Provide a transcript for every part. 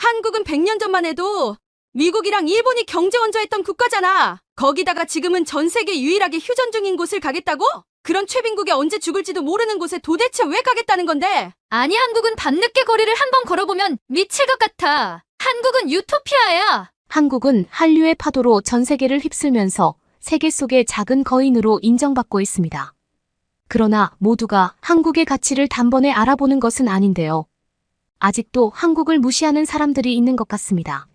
한국은 100년 전만 해도 미국이랑 일본이 경제 원조했던 국가잖아. 거기다가 지금은 전 세계 유일하게 휴전 중인 곳을 가겠다고? 그런 최빈국이 언제 죽을지도 모르는 곳에 도대체 왜 가겠다는 건데? 아니, 한국은 밤늦게 거리를 한번 걸어보면 미칠 것 같아. 한국은 유토피아야. 한국은 한류의 파도로 전 세계를 휩쓸면서 세계 속의 작은 거인으로 인정받고 있습니다. 그러나 모두가 한국의 가치를 단번에 알아보는 것은 아닌데요. 아직도 한국을 무시하는 사람들이 있는 것 같습니다.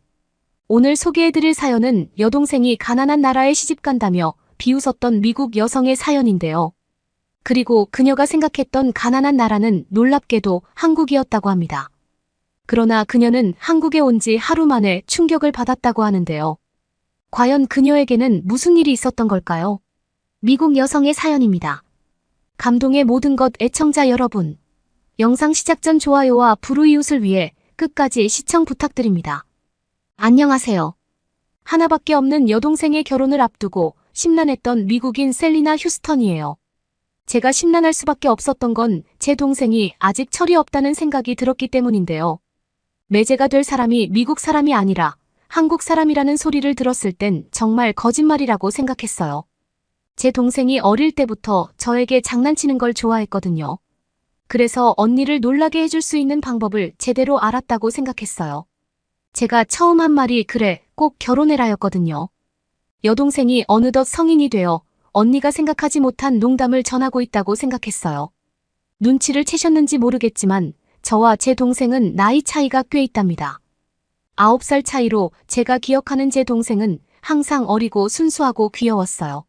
오늘 소개해드릴 사연은 여동생이 가난한 나라에 시집간다며 비웃었던 미국 여성의 사연인데요. 그리고 그녀가 생각했던 가난한 나라는 놀랍게도 한국이었다고 합니다. 그러나 그녀는 한국에 온 지 하루 만에 충격을 받았다고 하는데요. 과연 그녀에게는 무슨 일이 있었던 걸까요? 미국 여성의 사연입니다. 감동의 모든 것 애청자 여러분. 영상 시작 전 좋아요와 불우이웃을 위해 끝까지 시청 부탁드립니다. 안녕하세요. 하나밖에 없는 여동생의 결혼을 앞두고 심란했던 미국인 셀리나 휴스턴이에요. 제가 심란할 수밖에 없었던 건 제 동생이 아직 철이 없다는 생각이 들었기 때문인데요. 매제가 될 사람이 미국 사람이 아니라 한국 사람이라는 소리를 들었을 땐 정말 거짓말이라고 생각했어요. 제 동생이 어릴 때부터 저에게 장난치는 걸 좋아했거든요. 그래서 언니를 놀라게 해줄 수 있는 방법을 제대로 알았다고 생각했어요. 제가 처음 한 말이 그래, 꼭 결혼해라였거든요. 여동생이 어느덧 성인이 되어 언니가 생각하지 못한 농담을 전하고 있다고 생각했어요. 눈치를 채셨는지 모르겠지만 저와 제 동생은 나이 차이가 꽤 있답니다. 9살 차이로 제가 기억하는 제 동생은 항상 어리고 순수하고 귀여웠어요.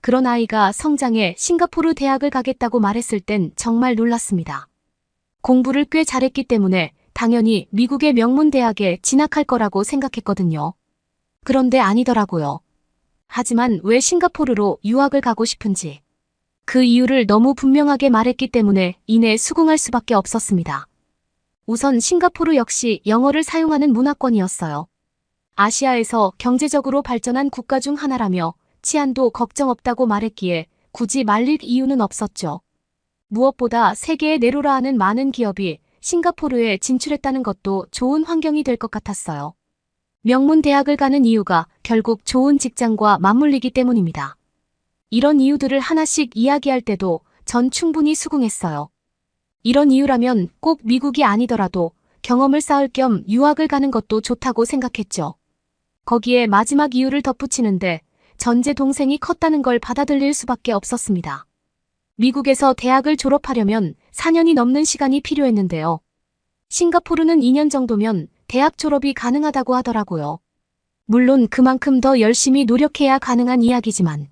그런 아이가 성장해 싱가포르 대학을 가겠다고 말했을 땐 정말 놀랐습니다. 공부를 꽤 잘했기 때문에 당연히 미국의 명문 대학에 진학할 거라고 생각했거든요. 그런데 아니더라고요. 하지만 왜 싱가포르로 유학을 가고 싶은지 그 이유를 너무 분명하게 말했기 때문에 이내 수긍할 수밖에 없었습니다. 우선 싱가포르 역시 영어를 사용하는 문화권이었어요. 아시아에서 경제적으로 발전한 국가 중 하나라며 치안도 걱정 없다고 말했기에 굳이 말릴 이유는 없었죠. 무엇보다 세계에 내로라 하는 많은 기업이 싱가포르에 진출했다는 것도 좋은 환경이 될 것 같았어요. 명문 대학을 가는 이유가 결국 좋은 직장과 맞물리기 때문입니다. 이런 이유들을 하나씩 이야기할 때도 전 충분히 수긍했어요. 이런 이유라면 꼭 미국이 아니더라도 경험을 쌓을 겸 유학을 가는 것도 좋다고 생각했죠. 거기에 마지막 이유를 덧붙이는데 전제 동생이 컸다는 걸 받아들일 수밖에 없었습니다. 미국에서 대학을 졸업하려면 4년이 넘는 시간이 필요했는데요. 싱가포르는 2년 정도면 대학 졸업이 가능하다고 하더라고요. 물론 그만큼 더 열심히 노력해야 가능한 이야기지만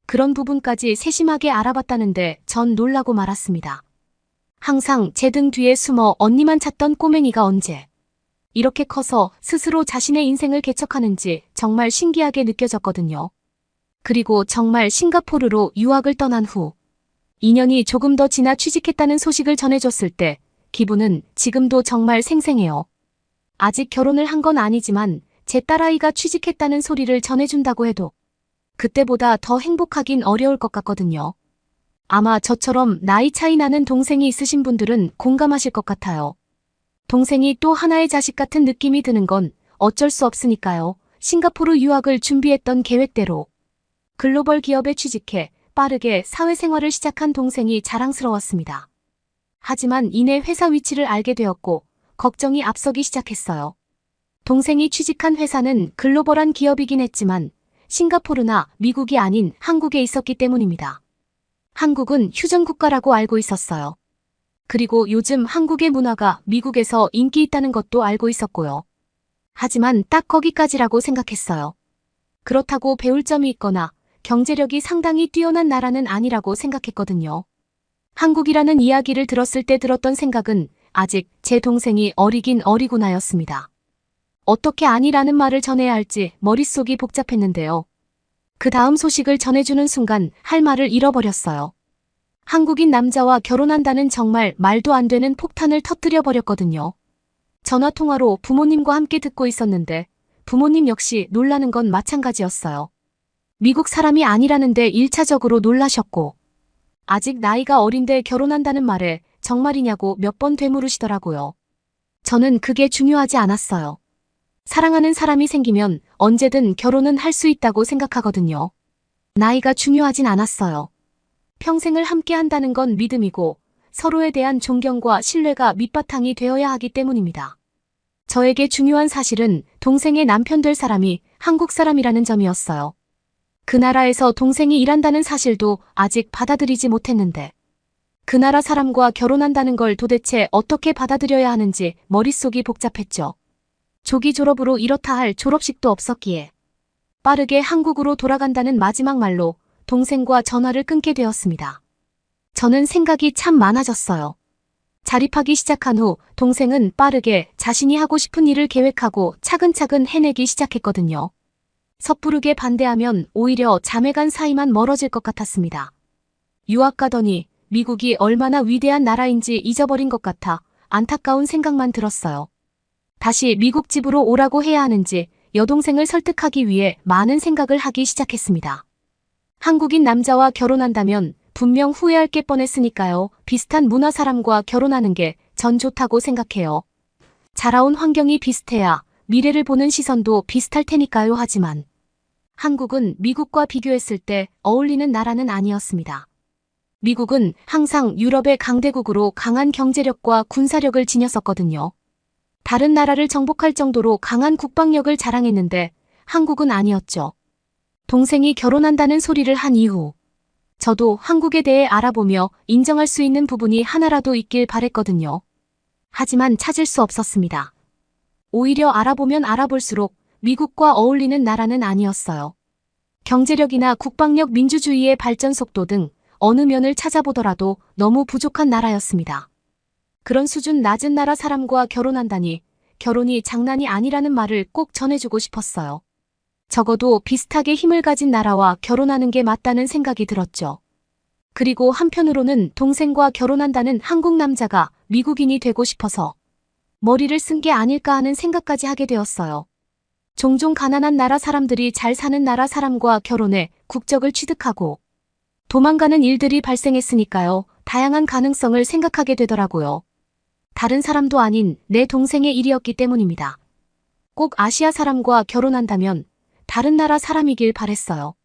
그런 부분까지 세심하게 알아봤다는데 전 놀라고 말았습니다. 항상 제 등 뒤에 숨어 언니만 찾던 꼬맹이가 언제 이렇게 커서 스스로 자신의 인생을 개척하는지 정말 신기하게 느껴졌거든요. 그리고 정말 싱가포르로 유학을 떠난 후 2년이 조금 더 지나 취직했다는 소식을 전해줬을 때 기분은 지금도 정말 생생해요. 아직 결혼을 한 건 아니지만 제 딸아이가 취직했다는 소리를 전해준다고 해도 그때보다 더 행복하긴 어려울 것 같거든요. 아마 저처럼 나이 차이 나는 동생이 있으신 분들은 공감하실 것 같아요. 동생이 또 하나의 자식 같은 느낌이 드는 건 어쩔 수 없으니까요. 싱가포르 유학을 준비했던 계획대로 글로벌 기업에 취직해 빠르게 사회생활을 시작한 동생이 자랑스러웠습니다. 하지만 이내 회사 위치를 알게 되었고 걱정이 앞서기 시작했어요. 동생이 취직한 회사는 글로벌한 기업이긴 했지만 싱가포르나 미국이 아닌 한국에 있었기 때문입니다. 한국은 휴전 국가라고 알고 있었어요. 그리고 요즘 한국의 문화가 미국에서 인기 있다는 것도 알고 있었고요. 하지만 딱 거기까지라고 생각했어요. 그렇다고 배울 점이 있거나 경제력이 상당히 뛰어난 나라는 아니라고 생각했거든요. 한국이라는 이야기를 들었을 때 들었던 생각은 아직 제 동생이 어리긴 어리구나였습니다. 어떻게 아니라는 말을 전해야 할지 머릿속이 복잡했는데요. 그 다음 소식을 전해주는 순간 할 말을 잃어버렸어요. 한국인 남자와 결혼한다는 정말 말도 안 되는 폭탄을 터뜨려 버렸거든요. 전화통화로 부모님과 함께 듣고 있었는데 부모님 역시 놀라는 건 마찬가지였어요. 미국 사람이 아니라는데 1차적으로 놀라셨고 아직 나이가 어린데 결혼한다는 말에 정말이냐고 몇 번 되물으시더라고요. 저는 그게 중요하지 않았어요. 사랑하는 사람이 생기면 언제든 결혼은 할 수 있다고 생각하거든요. 나이가 중요하진 않았어요. 평생을 함께 한다는 건 믿음이고 서로에 대한 존경과 신뢰가 밑바탕이 되어야 하기 때문입니다. 저에게 중요한 사실은 동생의 남편 될 사람이 한국 사람이라는 점이었어요. 그 나라에서 동생이 일한다는 사실도 아직 받아들이지 못했는데 그 나라 사람과 결혼한다는 걸 도대체 어떻게 받아들여야 하는지 머릿속이 복잡했죠. 조기 졸업으로 이렇다 할 졸업식도 없었기에 빠르게 한국으로 돌아간다는 마지막 말로 동생과 전화를 끊게 되었습니다. 저는 생각이 참 많아졌어요. 자립하기 시작한 후 동생은 빠르게 자신이 하고 싶은 일을 계획하고 차근차근 해내기 시작했거든요. 섣부르게 반대하면 오히려 자매간 사이만 멀어질 것 같았습니다. 유학 가더니 미국이 얼마나 위대한 나라인지 잊어버린 것 같아 안타까운 생각만 들었어요. 다시 미국 집으로 오라고 해야 하는지 여동생을 설득하기 위해 많은 생각을 하기 시작했습니다. 한국인 남자와 결혼한다면 분명 후회할 게 뻔했으니까요. 비슷한 문화 사람과 결혼하는 게 전 좋다고 생각해요. 자라온 환경이 비슷해야 미래를 보는 시선도 비슷할 테니까요. 하지만 한국은 미국과 비교했을 때 어울리는 나라는 아니었습니다. 미국은 항상 유럽의 강대국으로 강한 경제력과 군사력을 지녔었거든요. 다른 나라를 정복할 정도로 강한 국방력을 자랑했는데 한국은 아니었죠. 동생이 결혼한다는 소리를 한 이후 저도 한국에 대해 알아보며 인정할 수 있는 부분이 하나라도 있길 바랬거든요. 하지만 찾을 수 없었습니다. 오히려 알아보면 알아볼수록 미국과 어울리는 나라는 아니었어요. 경제력이나 국방력, 민주주의의 발전 속도 등 어느 면을 찾아보더라도 너무 부족한 나라였습니다. 그런 수준 낮은 나라 사람과 결혼한다니 결혼이 장난이 아니라는 말을 꼭 전해주고 싶었어요. 적어도 비슷하게 힘을 가진 나라와 결혼하는 게 맞다는 생각이 들었죠. 그리고 한편으로는 동생과 결혼한다는 한국 남자가 미국인이 되고 싶어서 머리를 쓴 게 아닐까 하는 생각까지 하게 되었어요. 종종 가난한 나라 사람들이 잘 사는 나라 사람과 결혼해 국적을 취득하고 도망가는 일들이 발생했으니까요. 다양한 가능성을 생각하게 되더라고요. 다른 사람도 아닌 내 동생의 일이었기 때문입니다. 꼭 아시아 사람과 결혼한다면 다른 나라 사람이길 바랬어요.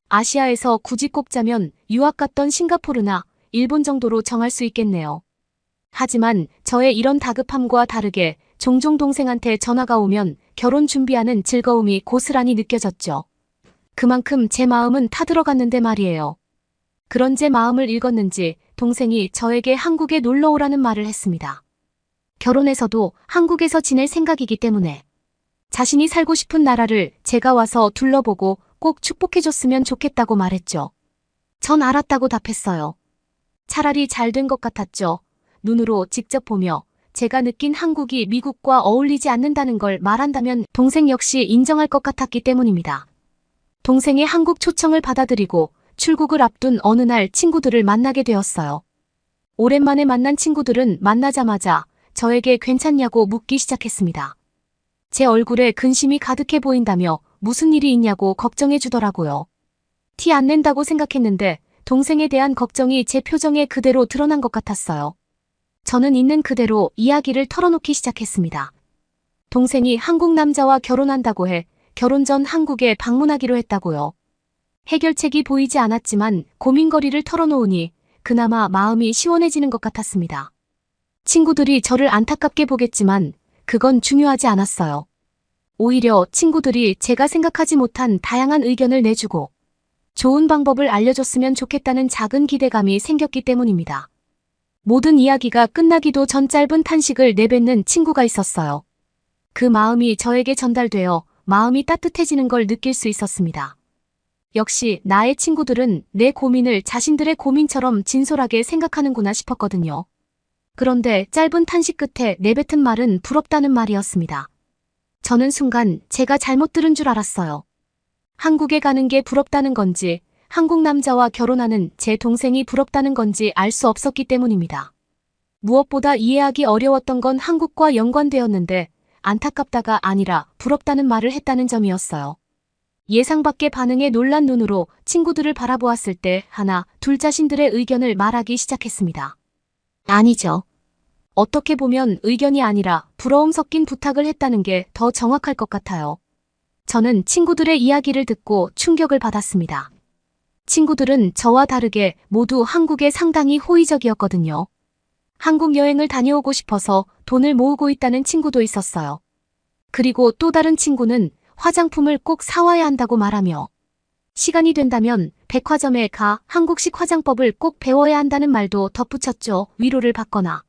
아시아에서 굳이 꼽자면 유학 갔던 싱가포르나 일본 정도로 정할 수 있겠네요. 하지만 저의 이런 다급함과 다르게 종종 동생한테 전화가 오면 결혼 준비하는 즐거움이 고스란히 느껴졌죠. 그만큼 제 마음은 타들어갔는데 말이에요. 그런 제 마음을 읽었는지 동생이 저에게 한국에 놀러 오라는 말을 했습니다. 결혼해서도 한국에서 지낼 생각이기 때문에 자신이 살고 싶은 나라를 제가 와서 둘러보고 꼭 축복해줬으면 좋겠다고 말했죠. 전 알았다고 답했어요. 차라리 잘 된 것 같았죠. 눈으로 직접 보며 제가 느낀 한국이 미국과 어울리지 않는다는 걸 말한다면 동생 역시 인정할 것 같았기 때문입니다. 동생의 한국 초청을 받아들이고 출국을 앞둔 어느 날 친구들을 만나게 되었어요. 오랜만에 만난 친구들은 만나자마자 저에게 괜찮냐고 묻기 시작했습니다. 제 얼굴에 근심이 가득해 보인다며 무슨 일이 있냐고 걱정해 주더라고요. 티 안 낸다고 생각했는데 동생에 대한 걱정이 제 표정에 그대로 드러난 것 같았어요. 저는 있는 그대로 이야기를 털어놓기 시작했습니다. 동생이 한국 남자와 결혼한다고 해 결혼 전 한국에 방문하기로 했다고요. 해결책이 보이지 않았지만 고민거리를 털어놓으니 그나마 마음이 시원해지는 것 같았습니다. 친구들이 저를 안타깝게 보겠지만 그건 중요하지 않았어요. 오히려 친구들이 제가 생각하지 못한 다양한 의견을 내주고 좋은 방법을 알려줬으면 좋겠다는 작은 기대감이 생겼기 때문입니다. 모든 이야기가 끝나기도 전 짧은 탄식을 내뱉는 친구가 있었어요. 그 마음이 저에게 전달되어 마음이 따뜻해지는 걸 느낄 수 있었습니다. 역시 나의 친구들은 내 고민을 자신들의 고민처럼 진솔하게 생각하는구나 싶었거든요. 그런데 짧은 탄식 끝에 내뱉은 말은 부럽다는 말이었습니다. 저는 순간 제가 잘못 들은 줄 알았어요. 한국에 가는 게 부럽다는 건지 한국 남자와 결혼하는 제 동생이 부럽다는 건지 알 수 없었기 때문입니다. 무엇보다 이해하기 어려웠던 건 한국과 연관되었는데 안타깝다가 아니라 부럽다는 말을 했다는 점이었어요. 예상 밖의 반응에 놀란 눈으로 친구들을 바라보았을 때 하나, 둘 자신들의 의견을 말하기 시작했습니다. 아니죠. 어떻게 보면 의견이 아니라 부러움 섞인 부탁을 했다는 게 더 정확할 것 같아요. 저는 친구들의 이야기를 듣고 충격을 받았습니다. 친구들은 저와 다르게 모두 한국에 상당히 호의적이었거든요. 한국 여행을 다녀오고 싶어서 돈을 모으고 있다는 친구도 있었어요. 그리고 또 다른 친구는 화장품을 꼭 사와야 한다고 말하며 시간이 된다면 백화점에 가 한국식 화장법을 꼭 배워야 한다는 말도 덧붙였죠. 위로를 받거나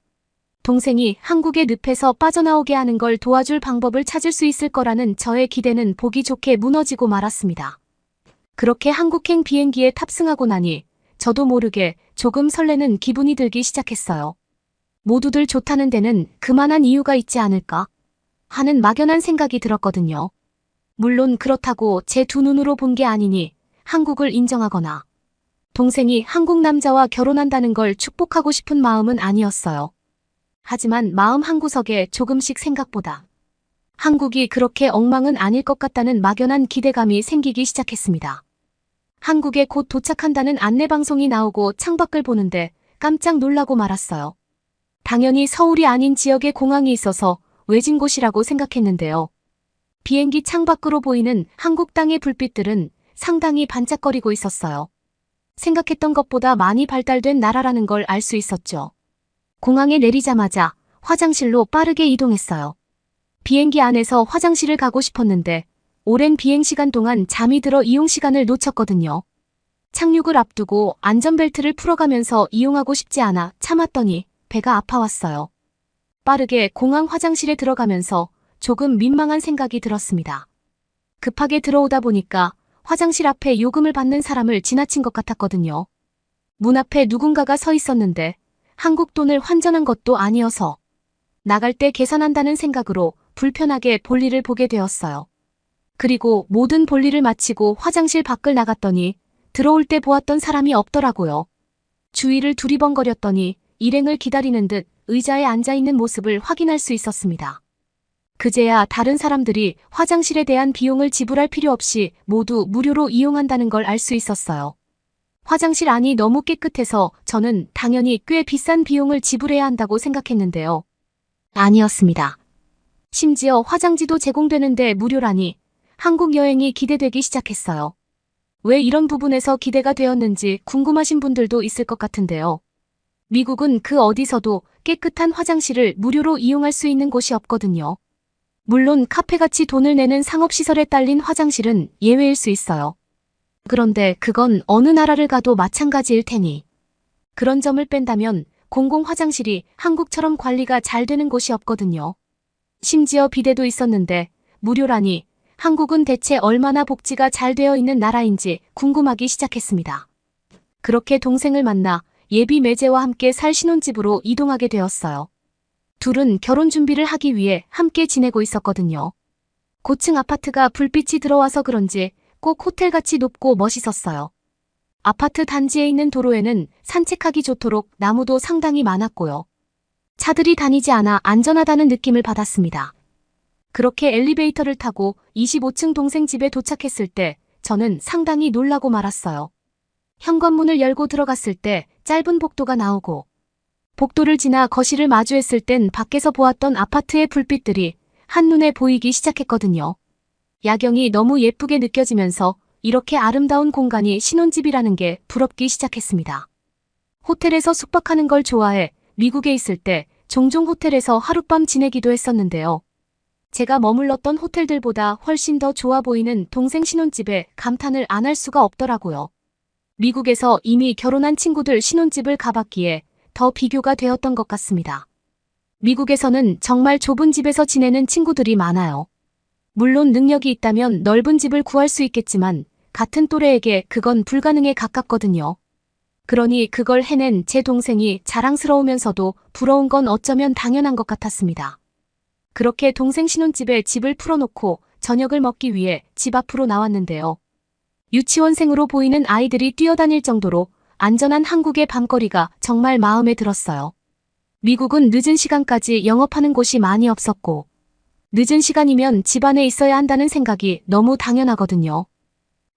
동생이 한국의 늪에서 빠져나오게 하는 걸 도와줄 방법을 찾을 수 있을 거라는 저의 기대는 보기 좋게 무너지고 말았습니다. 그렇게 한국행 비행기에 탑승하고 나니 저도 모르게 조금 설레는 기분이 들기 시작했어요. 모두들 좋다는 데는 그만한 이유가 있지 않을까 하는 막연한 생각이 들었거든요. 물론 그렇다고 제 두 눈으로 본 게 아니니 한국을 인정하거나 동생이 한국 남자와 결혼한다는 걸 축복하고 싶은 마음은 아니었어요. 하지만 마음 한구석에 조금씩 생각보다 한국이 그렇게 엉망은 아닐 것 같다는 막연한 기대감이 생기기 시작했습니다. 한국에 곧 도착한다는 안내방송이 나오고 창밖을 보는데 깜짝 놀라고 말았어요. 당연히 서울이 아닌 지역에 공항이 있어서 외진 곳이라고 생각했는데요. 비행기 창밖으로 보이는 한국 땅의 불빛들은 상당히 반짝거리고 있었어요. 생각했던 것보다 많이 발달된 나라라는 걸 알 수 있었죠. 공항에 내리자마자 화장실로 빠르게 이동했어요. 비행기 안에서 화장실을 가고 싶었는데 오랜 비행시간 동안 잠이 들어 이용 시간을 놓쳤거든요. 착륙을 앞두고 안전벨트를 풀어가면서 이용하고 싶지 않아 참았더니 배가 아파왔어요. 빠르게 공항 화장실에 들어가면서 조금 민망한 생각이 들었습니다. 급하게 들어오다 보니까 화장실 앞에 요금을 받는 사람을 지나친 것 같았거든요. 문 앞에 누군가가 서 있었는데 한국 돈을 환전한 것도 아니어서 나갈 때 계산한다는 생각으로 불편하게 볼일을 보게 되었어요. 그리고 모든 볼일을 마치고 화장실 밖을 나갔더니 들어올 때 보았던 사람이 없더라고요. 주위를 두리번거렸더니 일행을 기다리는 듯 의자에 앉아있는 모습을 확인할 수 있었습니다. 그제야 다른 사람들이 화장실에 대한 비용을 지불할 필요 없이 모두 무료로 이용한다는 걸 알 수 있었어요. 화장실 안이 너무 깨끗해서 저는 당연히 꽤 비싼 비용을 지불해야 한다고 생각했는데요. 아니었습니다. 심지어 화장지도 제공되는데 무료라니 한국 여행이 기대되기 시작했어요. 왜 이런 부분에서 기대가 되었는지 궁금하신 분들도 있을 것 같은데요. 미국은 그 어디서도 깨끗한 화장실을 무료로 이용할 수 있는 곳이 없거든요. 물론 카페같이 돈을 내는 상업시설에 딸린 화장실은 예외일 수 있어요. 그런데 그건 어느 나라를 가도 마찬가지일 테니. 그런 점을 뺀다면 공공 화장실이 한국처럼 관리가 잘 되는 곳이 없거든요. 심지어 비데도 있었는데 무료라니 한국은 대체 얼마나 복지가 잘 되어 있는 나라인지 궁금하기 시작했습니다. 그렇게 동생을 만나 예비 매제와 함께 살 신혼집으로 이동하게 되었어요. 둘은 결혼 준비를 하기 위해 함께 지내고 있었거든요. 고층 아파트가 불빛이 들어와서 그런지 꼭 호텔같이 높고 멋있었어요. 아파트 단지에 있는 도로에는 산책하기 좋도록 나무도 상당히 많았고요. 차들이 다니지 않아 안전하다는 느낌을 받았습니다. 그렇게 엘리베이터를 타고 25층 동생 집에 도착했을 때 저는 상당히 놀라고 말았어요. 현관문을 열고 들어갔을 때 짧은 복도가 나오고 복도를 지나 거실을 마주했을 땐 밖에서 보았던 아파트의 불빛들이 한눈에 보이기 시작했거든요. 야경이 너무 예쁘게 느껴지면서 이렇게 아름다운 공간이 신혼집이라는 게 부럽기 시작했습니다. 호텔에서 숙박하는 걸 좋아해 미국에 있을 때 종종 호텔에서 하룻밤 지내기도 했었는데요. 제가 머물렀던 호텔들보다 훨씬 더 좋아 보이는 동생 신혼집에 감탄을 안 할 수가 없더라고요. 미국에서 이미 결혼한 친구들 신혼집을 가봤기에 더 비교가 되었던 것 같습니다. 미국에서는 정말 좁은 집에서 지내는 친구들이 많아요. 물론 능력이 있다면 넓은 집을 구할 수 있겠지만 같은 또래에게 그건 불가능에 가깝거든요. 그러니 그걸 해낸 제 동생이 자랑스러우면서도 부러운 건 어쩌면 당연한 것 같았습니다. 그렇게 동생 신혼집에 집을 풀어놓고 저녁을 먹기 위해 집 앞으로 나왔는데요. 유치원생으로 보이는 아이들이 뛰어다닐 정도로 안전한 한국의 밤거리가 정말 마음에 들었어요. 미국은 늦은 시간까지 영업하는 곳이 많이 없었고 늦은 시간이면 집 안에 있어야 한다는 생각이 너무 당연하거든요.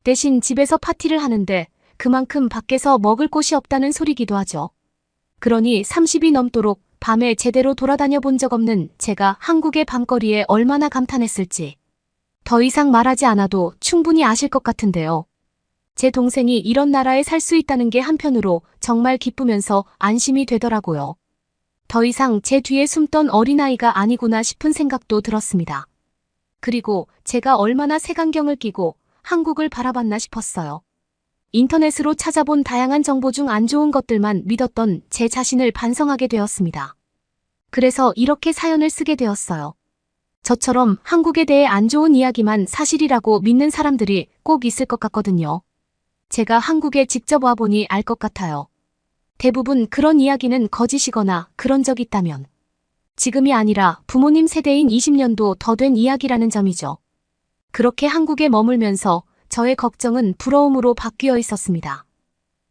대신 집에서 파티를 하는데 그만큼 밖에서 먹을 곳이 없다는 소리기도 하죠. 그러니 30이 넘도록 밤에 제대로 돌아다녀 본 적 없는 제가 한국의 밤거리에 얼마나 감탄했을지 더 이상 말하지 않아도 충분히 아실 것 같은데요. 제 동생이 이런 나라에 살 수 있다는 게 한편으로 정말 기쁘면서 안심이 되더라고요. 더 이상 제 뒤에 숨던 어린아이가 아니구나 싶은 생각도 들었습니다. 그리고 제가 얼마나 색안경을 끼고 한국을 바라봤나 싶었어요. 인터넷으로 찾아본 다양한 정보 중 안 좋은 것들만 믿었던 제 자신을 반성하게 되었습니다. 그래서 이렇게 사연을 쓰게 되었어요. 저처럼 한국에 대해 안 좋은 이야기만 사실이라고 믿는 사람들이 꼭 있을 것 같거든요. 제가 한국에 직접 와보니 알 것 같아요. 대부분 그런 이야기는 거짓이거나 그런 적 있다면 지금이 아니라 부모님 세대인 20년도 더 된 이야기라는 점이죠. 그렇게 한국에 머물면서 저의 걱정은 부러움으로 바뀌어 있었습니다.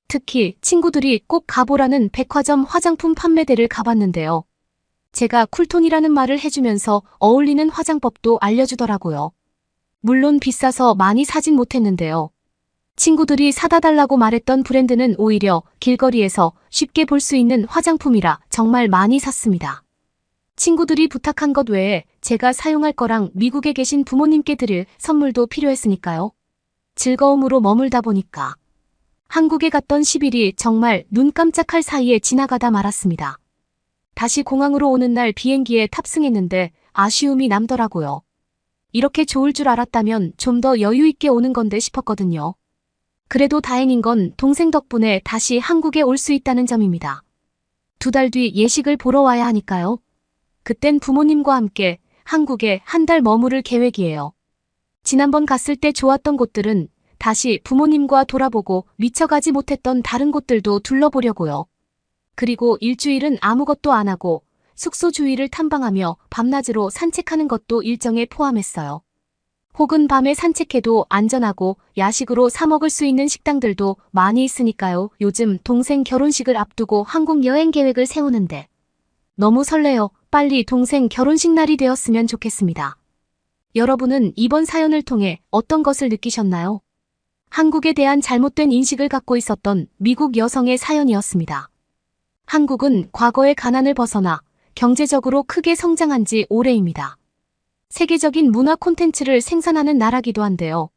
특히 친구들이 꼭 가보라는 백화점 화장품 판매대를 가봤는데요. 제가 쿨톤이라는 말을 해주면서 어울리는 화장법도 알려주더라고요. 물론 비싸서 많이 사진 못했는데요. 친구들이 사다 달라고 말했던 브랜드는 오히려 길거리에서 쉽게 볼 수 있는 화장품이라 정말 많이 샀습니다. 친구들이 부탁한 것 외에 제가 사용할 거랑 미국에 계신 부모님께 드릴 선물도 필요했으니까요. 즐거움으로 머물다 보니까 한국에 갔던 10일이 정말 눈 깜짝할 사이에 지나가다 말았습니다. 다시 공항으로 오는 날 비행기에 탑승했는데 아쉬움이 남더라고요. 이렇게 좋을 줄 알았다면 좀 더 여유 있게 오는 건데 싶었거든요. 그래도 다행인 건 동생 덕분에 다시 한국에 올 수 있다는 점입니다. 2달 뒤 예식을 보러 와야 하니까요. 그땐 부모님과 함께 한국에 한 달 머무를 계획이에요. 지난번 갔을 때 좋았던 곳들은 다시 부모님과 돌아보고 미쳐가지 못했던 다른 곳들도 둘러보려고요. 그리고 일주일은 아무것도 안 하고 숙소 주위를 탐방하며 밤낮으로 산책하는 것도 일정에 포함했어요. 혹은 밤에 산책해도 안전하고 야식으로 사 먹을 수 있는 식당들도 많이 있으니까요. 요즘 동생 결혼식을 앞두고 한국 여행 계획을 세우는데 너무 설레요. 빨리 동생 결혼식 날이 되었으면 좋겠습니다. 여러분은 이번 사연을 통해 어떤 것을 느끼셨나요? 한국에 대한 잘못된 인식을 갖고 있었던 미국 여성의 사연이었습니다. 한국은 과거의 가난을 벗어나 경제적으로 크게 성장한 지 오래입니다. 세계적인 문화 콘텐츠를 생산하는 나라기도 한데요.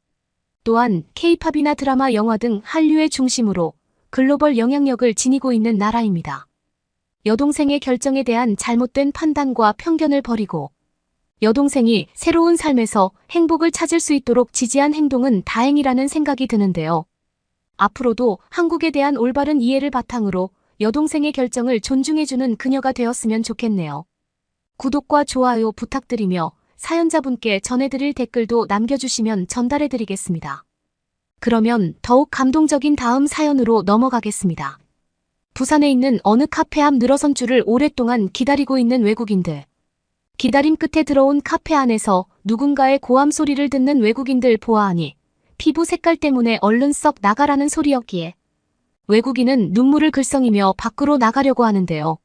또한 K-팝이나 드라마, 영화 등 한류의 중심으로 글로벌 영향력을 지니고 있는 나라입니다. 여동생의 결정에 대한 잘못된 판단과 편견을 버리고 여동생이 새로운 삶에서 행복을 찾을 수 있도록 지지한 행동은 다행이라는 생각이 드는데요. 앞으로도 한국에 대한 올바른 이해를 바탕으로 여동생의 결정을 존중해주는 그녀가 되었으면 좋겠네요. 구독과 좋아요 부탁드리며 사연자분께 전해드릴 댓글도 남겨주시면 전달해드리겠습니다. 그러면 더욱 감동적인 다음 사연으로 넘어가겠습니다. 부산에 있는 어느 카페 앞 늘어선 줄을 오랫동안 기다리고 있는 외국인들. 기다림 끝에 들어온 카페 안에서 누군가의 고함 소리를 듣는 외국인들 보아하니 피부 색깔 때문에 얼른 썩 나가라는 소리였기에 외국인은 눈물을 글썽이며 밖으로 나가려고 하는데요.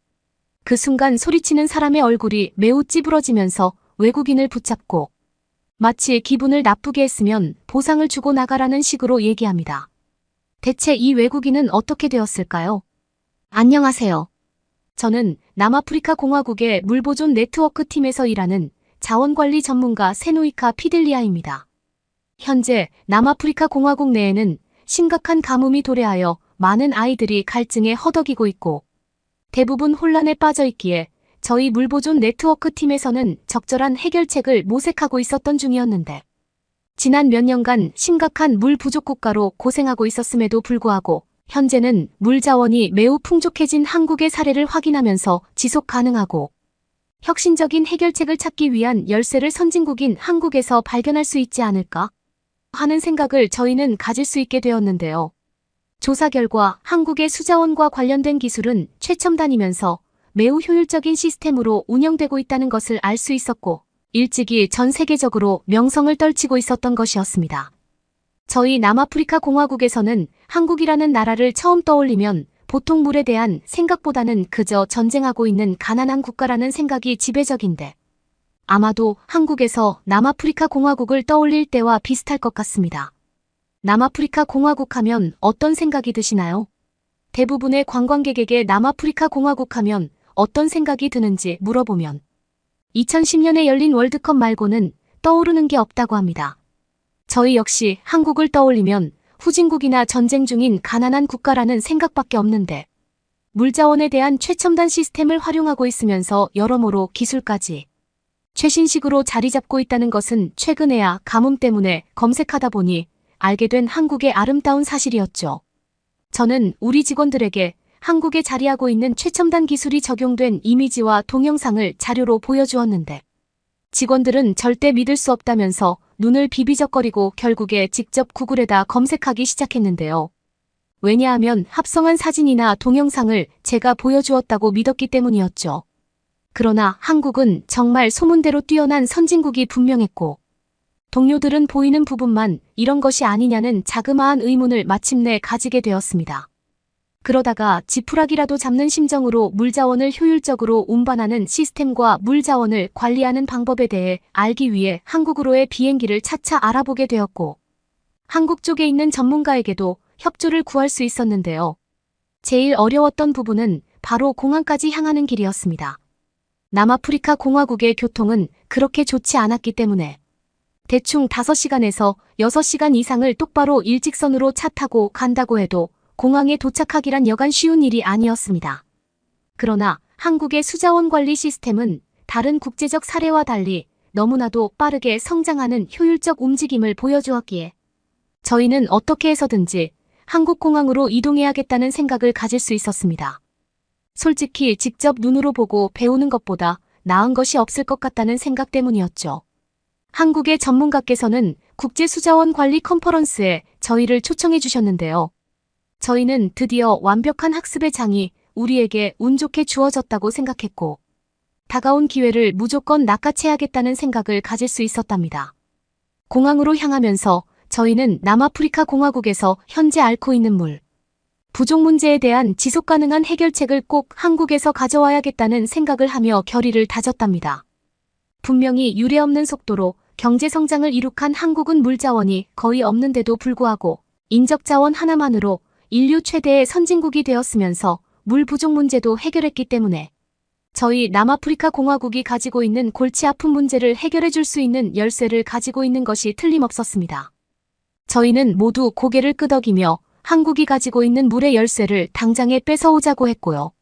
그 순간 소리치는 사람의 얼굴이 매우 찌부러지면서 외국인을 붙잡고 마치 기분을 나쁘게 했으면 보상을 주고 나가라는 식으로 얘기합니다. 대체 이 외국인은 어떻게 되었을까요? 안녕하세요. 저는 남아프리카 공화국의 물보존 네트워크 팀에서 일하는 자원관리 전문가 세노이카 피델리아입니다. 현재 남아프리카 공화국 내에는 심각한 가뭄이 도래하여 많은 아이들이 갈증에 허덕이고 있고 대부분 혼란에 빠져 있기에 저희 물보존 네트워크 팀에서는 적절한 해결책을 모색하고 있었던 중이었는데 지난 몇 년간 심각한 물 부족 국가로 고생하고 있었음에도 불구하고 현재는 물 자원이 매우 풍족해진 한국의 사례를 확인하면서 지속 가능하고 혁신적인 해결책을 찾기 위한 열쇠를 선진국인 한국에서 발견할 수 있지 않을까 하는 생각을 저희는 가질 수 있게 되었는데요. 조사 결과 한국의 수자원과 관련된 기술은 최첨단이면서 매우 효율적인 시스템으로 운영되고 있다는 것을 알 수 있었고 일찍이 전 세계적으로 명성을 떨치고 있었던 것이었습니다. 저희 남아프리카 공화국에서는 한국이라는 나라를 처음 떠올리면 보통 물에 대한 생각보다는 그저 전쟁하고 있는 가난한 국가라는 생각이 지배적인데 아마도 한국에서 남아프리카 공화국을 떠올릴 때와 비슷할 것 같습니다. 남아프리카 공화국 하면 어떤 생각이 드시나요? 대부분의 관광객에게 남아프리카 공화국 하면 어떤 생각이 드는지 물어보면 2010년에 열린 월드컵 말고는 떠오르는 게 없다고 합니다. 저희 역시 한국을 떠올리면 후진국이나 전쟁 중인 가난한 국가라는 생각밖에 없는데 물자원에 대한 최첨단 시스템을 활용하고 있으면서 여러모로 기술까지 최신식으로 자리 잡고 있다는 것은 최근에야 가뭄 때문에 검색하다 보니 알게 된 한국의 아름다운 사실이었죠. 저는 우리 직원들에게 한국에 자리하고 있는 최첨단 기술이 적용된 이미지와 동영상을 자료로 보여주었는데 직원들은 절대 믿을 수 없다면서 눈을 비비적거리고 결국에 직접 구글에다 검색하기 시작했는데요. 왜냐하면 합성한 사진이나 동영상을 제가 보여주었다고 믿었기 때문이었죠. 그러나 한국은 정말 소문대로 뛰어난 선진국이 분명했고 동료들은 보이는 부분만 이런 것이 아니냐는 자그마한 의문을 마침내 가지게 되었습니다. 그러다가 지푸라기라도 잡는 심정으로 물자원을 효율적으로 운반하는 시스템과 물자원을 관리하는 방법에 대해 알기 위해 한국으로의 비행기를 차차 알아보게 되었고 한국 쪽에 있는 전문가에게도 협조를 구할 수 있었는데요. 제일 어려웠던 부분은 바로 공항까지 향하는 길이었습니다. 남아프리카 공화국의 교통은 그렇게 좋지 않았기 때문에 대충 5시간에서 6시간 이상을 똑바로 일직선으로 차 타고 간다고 해도 공항에 도착하기란 여간 쉬운 일이 아니었습니다. 그러나 한국의 수자원 관리 시스템은 다른 국제적 사례와 달리 너무나도 빠르게 성장하는 효율적 움직임을 보여주었기에 저희는 어떻게 해서든지 한국 공항으로 이동해야겠다는 생각을 가질 수 있었습니다. 솔직히 직접 눈으로 보고 배우는 것보다 나은 것이 없을 것 같다는 생각 때문이었죠. 한국의 전문가께서는 국제수자원 관리 컨퍼런스에 저희를 초청해 주셨는데요. 저희는 드디어 완벽한 학습의 장이 우리에게 운 좋게 주어졌다고 생각했고 다가온 기회를 무조건 낚아채야겠다는 생각을 가질 수 있었답니다. 공항으로 향하면서 저희는 남아프리카 공화국에서 현재 앓고 있는 물 부족 문제에 대한 지속가능한 해결책을 꼭 한국에서 가져와야겠다는 생각을 하며 결의를 다졌답니다. 분명히 유례없는 속도로 경제성장을 이룩한 한국은 물자원이 거의 없는데도 불구하고 인적자원 하나만으로 인류 최대의 선진국이 되었으면서 물 부족 문제도 해결했기 때문에 저희 남아프리카 공화국이 가지고 있는 골치 아픈 문제를 해결해 줄 수 있는 열쇠를 가지고 있는 것이 틀림없었습니다. 저희는 모두 고개를 끄덕이며 한국이 가지고 있는 물의 열쇠를 당장에 뺏어오자고 했고요.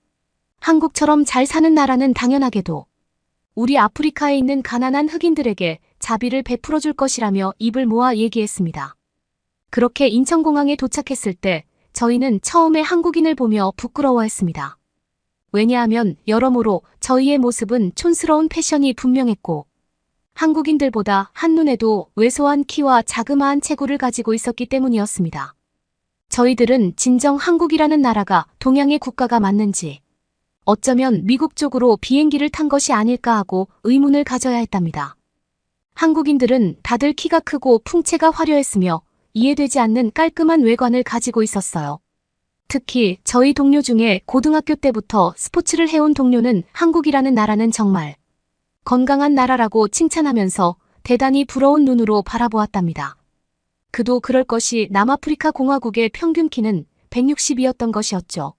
한국처럼 잘 사는 나라는 당연하게도 우리 아프리카에 있는 가난한 흑인들에게 자비를 베풀어 줄 것이라며 입을 모아 얘기했습니다. 그렇게 인천공항에 도착했을 때 저희는 처음에 한국인을 보며 부끄러워했습니다. 왜냐하면 여러모로 저희의 모습은 촌스러운 패션이 분명했고 한국인들보다 한눈에도 왜소한 키와 자그마한 체구를 가지고 있었기 때문이었습니다. 저희들은 진정 한국이라는 나라가 동양의 국가가 맞는지 어쩌면 미국 쪽으로 비행기를 탄 것이 아닐까 하고 의문을 가져야 했답니다. 한국인들은 다들 키가 크고 풍채가 화려했으며 이해되지 않는 깔끔한 외관을 가지고 있었어요. 특히 저희 동료 중에 고등학교 때부터 스포츠를 해온 동료는 한국이라는 나라는 정말 건강한 나라라고 칭찬하면서 대단히 부러운 눈으로 바라보았답니다. 그도 그럴 것이 남아프리카 공화국의 평균 키는 160이었던 것이었죠.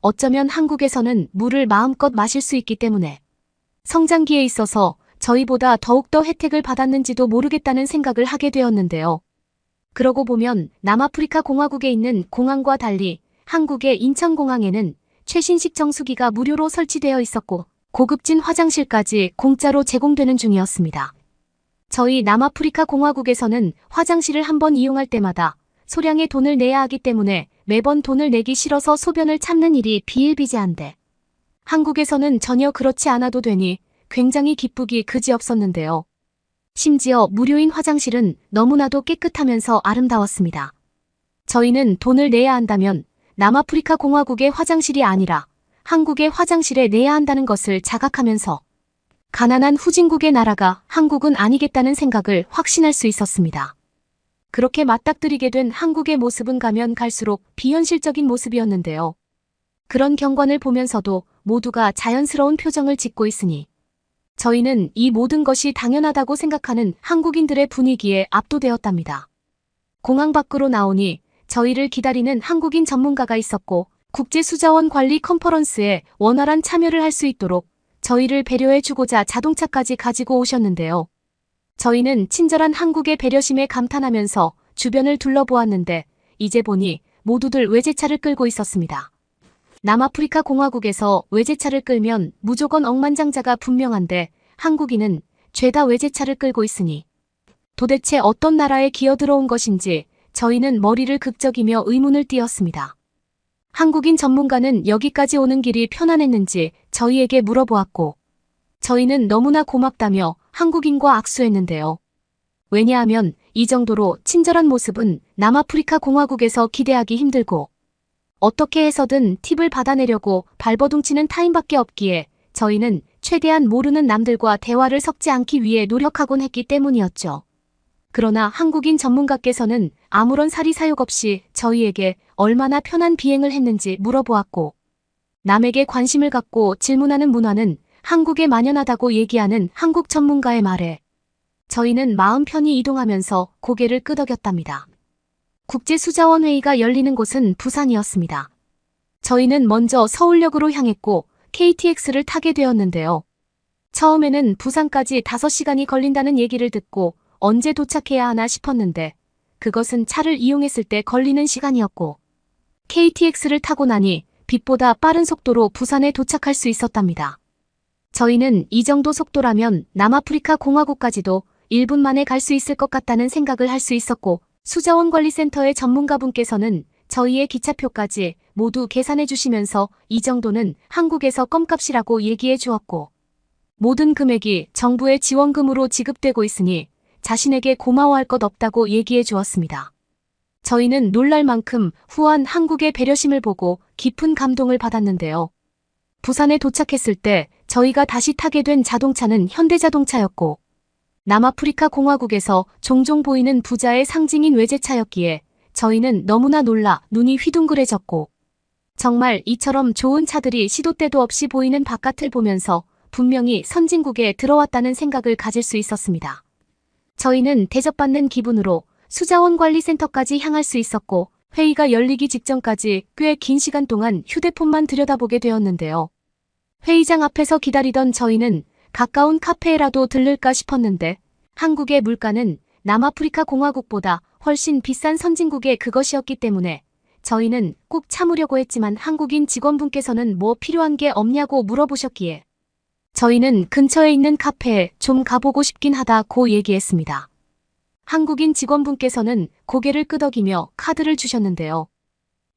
어쩌면 한국에서는 물을 마음껏 마실 수 있기 때문에 성장기에 있어서 저희보다 더욱더 혜택을 받았는지도 모르겠다는 생각을 하게 되었는데요. 그러고 보면 남아프리카 공화국에 있는 공항과 달리 한국의 인천공항에는 최신식 정수기가 무료로 설치되어 있었고 고급진 화장실까지 공짜로 제공되는 중이었습니다. 저희 남아프리카 공화국에서는 화장실을 한번 이용할 때마다 소량의 돈을 내야 하기 때문에 매번 돈을 내기 싫어서 소변을 참는 일이 비일비재한데 한국에서는 전혀 그렇지 않아도 되니 굉장히 기쁘기 그지없었는데요. 심지어 무료인 화장실은 너무나도 깨끗하면서 아름다웠습니다. 저희는 돈을 내야 한다면 남아프리카 공화국의 화장실이 아니라 한국의 화장실에 내야 한다는 것을 자각하면서 가난한 후진국의 나라가 한국은 아니겠다는 생각을 확신할 수 있었습니다. 그렇게 맞닥뜨리게 된 한국의 모습은 가면 갈수록 비현실적인 모습이었는데요. 그런 경관을 보면서도 모두가 자연스러운 표정을 짓고 있으니 저희는 이 모든 것이 당연하다고 생각하는 한국인들의 분위기에 압도되었답니다. 공항 밖으로 나오니 저희를 기다리는 한국인 전문가가 있었고 국제수자원 관리 컨퍼런스에 원활한 참여를 할 수 있도록 저희를 배려해주고자 자동차까지 가지고 오셨는데요. 저희는 친절한 한국의 배려심에 감탄하면서 주변을 둘러보았는데 이제 보니 모두들 외제차를 끌고 있었습니다. 남아프리카 공화국에서 외제차를 끌면 무조건 억만장자가 분명한데 한국인은 죄다 외제차를 끌고 있으니 도대체 어떤 나라에 기어들어온 것인지 저희는 머리를 극적이며 의문을 띄었습니다. 한국인 전문가는 여기까지 오는 길이 편안했는지 저희에게 물어보았고 저희는 너무나 고맙다며 한국인과 악수했는데요. 왜냐하면 이 정도로 친절한 모습은 남아프리카 공화국에서 기대하기 힘들고 어떻게 해서든 팁을 받아내려고 발버둥치는 타임밖에 없기에 저희는 최대한 모르는 남들과 대화를 섞지 않기 위해 노력하곤 했기 때문이었죠. 그러나 한국인 전문가께서는 아무런 사리사욕 없이 저희에게 얼마나 편한 비행을 했는지 물어보았고 남에게 관심을 갖고 질문하는 문화는 한국에 만연하다고 얘기하는 한국 전문가의 말에 저희는 마음 편히 이동하면서 고개를 끄덕였답니다. 국제수자원회의가 열리는 곳은 부산이었습니다. 저희는 먼저 서울역으로 향했고 KTX를 타게 되었는데요. 처음에는 부산까지 5시간이 걸린다는 얘기를 듣고 언제 도착해야 하나 싶었는데 그것은 차를 이용했을 때 걸리는 시간이었고 KTX를 타고 나니 빛보다 빠른 속도로 부산에 도착할 수 있었답니다. 저희는 이 정도 속도라면 남아프리카 공화국까지도 1분 만에 갈 수 있을 것 같다는 생각을 할 수 있었고 수자원관리센터의 전문가분께서는 저희의 기차표까지 모두 계산해 주시면서 이 정도는 한국에서 껌값이라고 얘기해 주었고 모든 금액이 정부의 지원금으로 지급되고 있으니 자신에게 고마워할 것 없다고 얘기해 주었습니다. 저희는 놀랄 만큼 후한 한국의 배려심을 보고 깊은 감동을 받았는데요. 부산에 도착했을 때 저희가 다시 타게 된 자동차는 현대자동차였고 남아프리카 공화국에서 종종 보이는 부자의 상징인 외제차였기에 저희는 너무나 놀라 눈이 휘둥그레졌고 정말 이처럼 좋은 차들이 시도 때도 없이 보이는 바깥을 보면서 분명히 선진국에 들어왔다는 생각을 가질 수 있었습니다. 저희는 대접받는 기분으로 수자원관리센터까지 향할 수 있었고 회의가 열리기 직전까지 꽤 긴 시간 동안 휴대폰만 들여다보게 되었는데요. 회의장 앞에서 기다리던 저희는 가까운 카페에라도 들를까 싶었는데 한국의 물가는 남아프리카 공화국보다 훨씬 비싼 선진국의 그것이었기 때문에 저희는 꼭 참으려고 했지만 한국인 직원분께서는 뭐 필요한 게 없냐고 물어보셨기에 저희는 근처에 있는 카페에 좀 가보고 싶긴 하다고 얘기했습니다. 한국인 직원분께서는 고개를 끄덕이며 카드를 주셨는데요.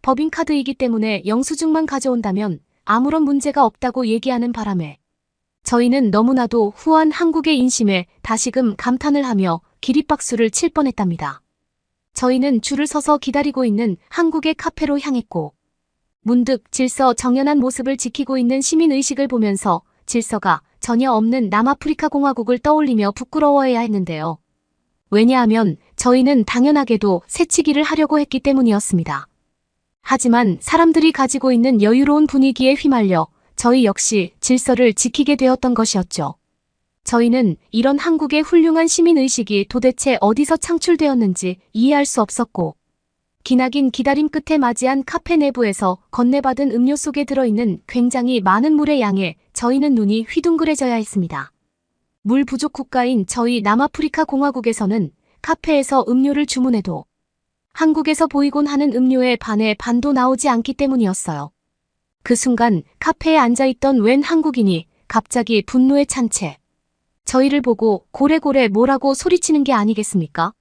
법인카드이기 때문에 영수증만 가져온다면 아무런 문제가 없다고 얘기하는 바람에 저희는 너무나도 후한 한국의 인심에 다시금 감탄을 하며 기립박수를 칠 뻔했답니다. 저희는 줄을 서서 기다리고 있는 한국의 카페로 향했고 문득 질서 정연한 모습을 지키고 있는 시민의식을 보면서 질서가 전혀 없는 남아프리카 공화국을 떠올리며 부끄러워해야 했는데요. 왜냐하면 저희는 당연하게도 새치기를 하려고 했기 때문이었습니다. 하지만 사람들이 가지고 있는 여유로운 분위기에 휘말려 저희 역시 질서를 지키게 되었던 것이었죠. 저희는 이런 한국의 훌륭한 시민의식이 도대체 어디서 창출되었는지 이해할 수 없었고 기나긴 기다림 끝에 맞이한 카페 내부에서 건네받은 음료 속에 들어있는 굉장히 많은 물의 양에 저희는 눈이 휘둥그레져야 했습니다. 물 부족 국가인 저희 남아프리카 공화국에서는 카페에서 음료를 주문해도 한국에서 보이곤 하는 음료의 반의 반도 나오지 않기 때문이었어요. 그 순간 카페에 앉아있던 웬 한국인이 갑자기 분노에 찬 채 저희를 보고 고래고래 뭐라고 소리치는 게 아니겠습니까?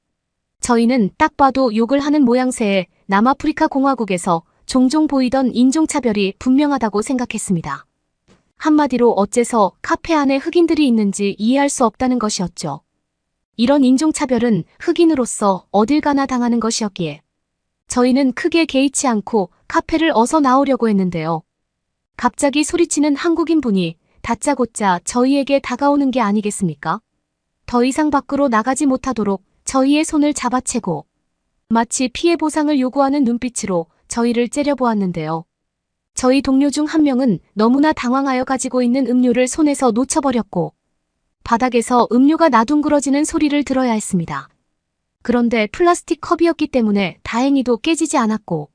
저희는 딱 봐도 욕을 하는 모양새에 남아프리카 공화국에서 종종 보이던 인종차별이 분명하다고 생각했습니다. 한마디로 어째서 카페 안에 흑인들이 있는지 이해할 수 없다는 것이었죠. 이런 인종차별은 흑인으로서 어딜 가나 당하는 것이었기에 저희는 크게 개의치 않고 카페를 어서 나오려고 했는데요. 갑자기 소리치는 한국인 분이 다짜고짜 저희에게 다가오는 게 아니겠습니까? 더 이상 밖으로 나가지 못하도록 저희의 손을 잡아채고 마치 피해 보상을 요구하는 눈빛으로 저희를 째려보았는데요. 저희 동료 중 한 명은 너무나 당황하여 가지고 있는 음료를 손에서 놓쳐버렸고 바닥에서 음료가 나둥그러지는 소리를 들어야 했습니다. 그런데 플라스틱 컵이었기 때문에 다행히도 깨지지 않았고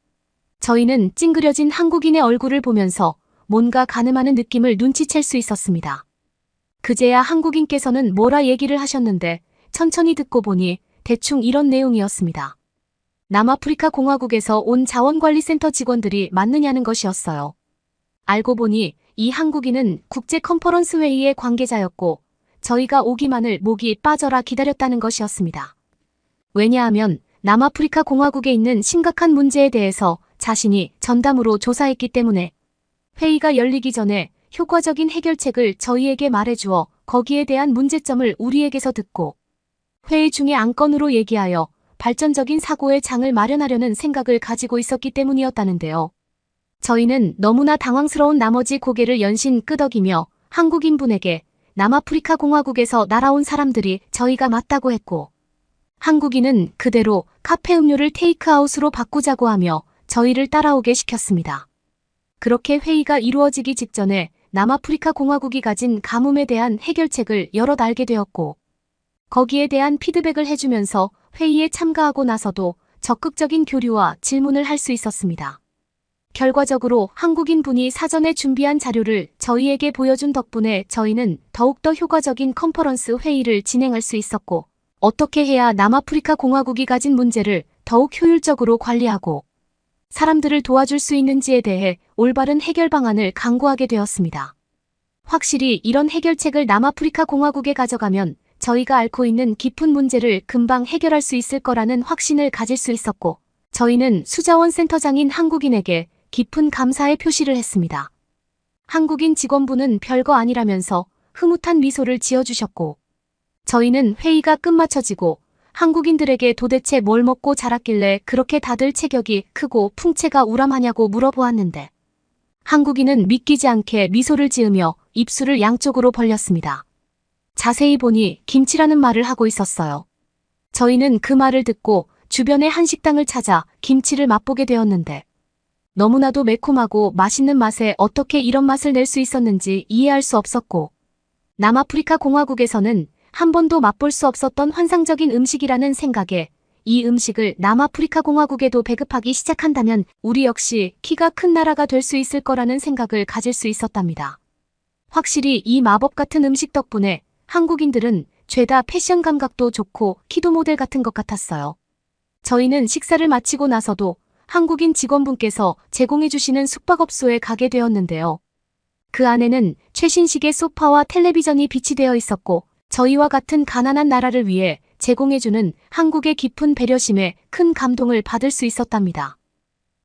저희는 찡그려진 한국인의 얼굴을 보면서 뭔가 가늠하는 느낌을 눈치챌 수 있었습니다. 그제야 한국인께서는 뭐라 얘기를 하셨는데 천천히 듣고 보니 대충 이런 내용이었습니다. 남아프리카 공화국에서 온 자원관리센터 직원들이 맞느냐는 것이었어요. 알고 보니 이 한국인은 국제 컨퍼런스 회의의 관계자였고 저희가 오기만을 목이 빠져라 기다렸다는 것이었습니다. 왜냐하면 남아프리카 공화국에 있는 심각한 문제에 대해서 자신이 전담으로 조사했기 때문에 회의가 열리기 전에 효과적인 해결책을 저희에게 말해주어 거기에 대한 문제점을 우리에게서 듣고 회의 중에 안건으로 얘기하여 발전적인 사고의 장을 마련하려는 생각을 가지고 있었기 때문이었다는데요. 저희는 너무나 당황스러운 나머지 고개를 연신 끄덕이며 한국인분에게 남아프리카 공화국에서 날아온 사람들이 저희가 맞다고 했고 한국인은 그대로 카페 음료를 테이크아웃으로 바꾸자고 하며 저희를 따라오게 시켰습니다. 그렇게 회의가 이루어지기 직전에 남아프리카 공화국이 가진 가뭄에 대한 해결책을 여럿 알게 되었고 거기에 대한 피드백을 해주면서 회의에 참가하고 나서도 적극적인 교류와 질문을 할 수 있었습니다. 결과적으로 한국인분이 사전에 준비한 자료를 저희에게 보여준 덕분에 저희는 더욱더 효과적인 컨퍼런스 회의를 진행할 수 있었고 어떻게 해야 남아프리카 공화국이 가진 문제를 더욱 효율적으로 관리하고 사람들을 도와줄 수 있는지에 대해 올바른 해결 방안을 강구하게 되었습니다. 확실히 이런 해결책을 남아프리카 공화국에 가져가면 저희가 앓고 있는 깊은 문제를 금방 해결할 수 있을 거라는 확신을 가질 수 있었고 저희는 수자원센터장인 한국인에게 깊은 감사의 표시를 했습니다. 한국인 직원분은 별거 아니라면서 흐뭇한 미소를 지어주셨고 저희는 회의가 끝마쳐지고 한국인들에게 도대체 뭘 먹고 자랐길래 그렇게 다들 체격이 크고 풍채가 우람하냐고 물어보았는데 한국인은 믿기지 않게 미소를 지으며 입술을 양쪽으로 벌렸습니다. 자세히 보니 김치라는 말을 하고 있었어요. 저희는 그 말을 듣고 주변의 한식당을 찾아 김치를 맛보게 되었는데 너무나도 매콤하고 맛있는 맛에 어떻게 이런 맛을 낼 수 있었는지 이해할 수 없었고 남아프리카 공화국에서는 한 번도 맛볼 수 없었던 환상적인 음식이라는 생각에 이 음식을 남아프리카 공화국에도 배급하기 시작한다면 우리 역시 키가 큰 나라가 될 수 있을 거라는 생각을 가질 수 있었답니다. 확실히 이 마법 같은 음식 덕분에 한국인들은 죄다 패션 감각도 좋고 키도 모델 같은 것 같았어요. 저희는 식사를 마치고 나서도 한국인 직원분께서 제공해주시는 숙박업소에 가게 되었는데요. 그 안에는 최신식의 소파와 텔레비전이 비치되어 있었고 저희와 같은 가난한 나라를 위해 제공해주는 한국의 깊은 배려심에 큰 감동을 받을 수 있었답니다.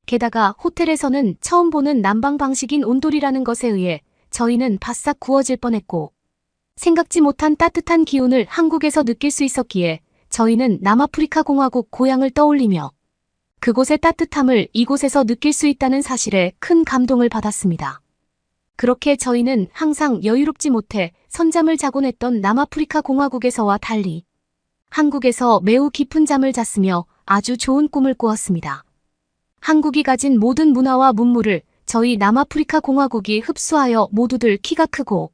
게다가 호텔에서는 처음 보는 난방 방식인 온돌이라는 것에 의해 저희는 바싹 구워질 뻔했고 생각지 못한 따뜻한 기운을 한국에서 느낄 수 있었기에 저희는 남아프리카 공화국 고향을 떠올리며 그곳의 따뜻함을 이곳에서 느낄 수 있다는 사실에 큰 감동을 받았습니다. 그렇게 저희는 항상 여유롭지 못해 선잠을 자곤 했던 남아프리카 공화국에서와 달리 한국에서 매우 깊은 잠을 잤으며 아주 좋은 꿈을 꾸었습니다. 한국이 가진 모든 문화와 문물을 저희 남아프리카 공화국이 흡수하여 모두들 키가 크고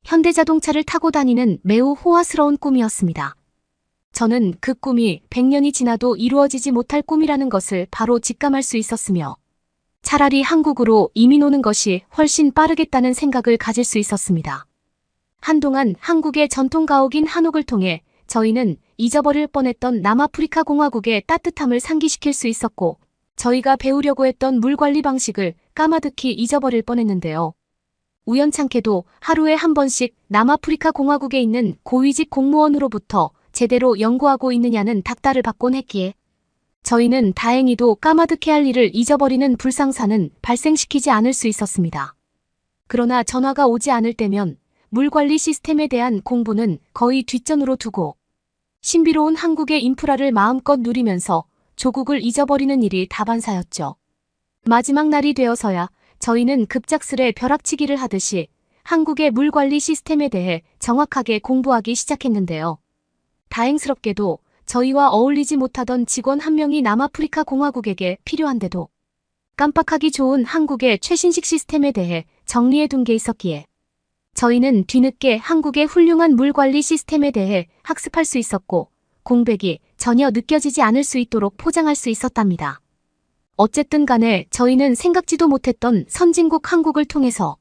현대자동차를 타고 다니는 매우 호화스러운 꿈이었습니다. 저는 그 꿈이 100년이 지나도 이루어지지 못할 꿈이라는 것을 바로 직감할 수 있었으며 차라리 한국으로 이민 오는 것이 훨씬 빠르겠다는 생각을 가질 수 있었습니다. 한동안 한국의 전통 가옥인 한옥을 통해 저희는 잊어버릴 뻔했던 남아프리카 공화국의 따뜻함을 상기시킬 수 있었고 저희가 배우려고 했던 물 관리 방식을 까마득히 잊어버릴 뻔했는데요. 우연찮게도 하루에 한 번씩 남아프리카 공화국에 있는 고위직 공무원으로부터 제대로 연구하고 있느냐는 닥달을 받곤 했기에 저희는 다행히도 까마득해 할 일을 잊어버리는 불상사는 발생시키지 않을 수 있었습니다. 그러나 전화가 오지 않을 때면 물관리 시스템에 대한 공부는 거의 뒷전으로 두고 신비로운 한국의 인프라를 마음껏 누리면서 조국을 잊어버리는 일이 다반사였죠. 마지막 날이 되어서야 저희는 급작스레 벼락치기를 하듯이 한국의 물관리 시스템에 대해 정확하게 공부하기 시작했는데요. 다행스럽게도 저희와 어울리지 못하던 직원 한 명이 남아프리카 공화국에게 필요한데도 깜빡하기 좋은 한국의 최신식 시스템에 대해 정리해둔 게 있었기에 저희는 뒤늦게 한국의 훌륭한 물관리 시스템에 대해 학습할 수 있었고 공백이 전혀 느껴지지 않을 수 있도록 포장할 수 있었답니다. 어쨌든 간에 저희는 생각지도 못했던 선진국 한국을 통해서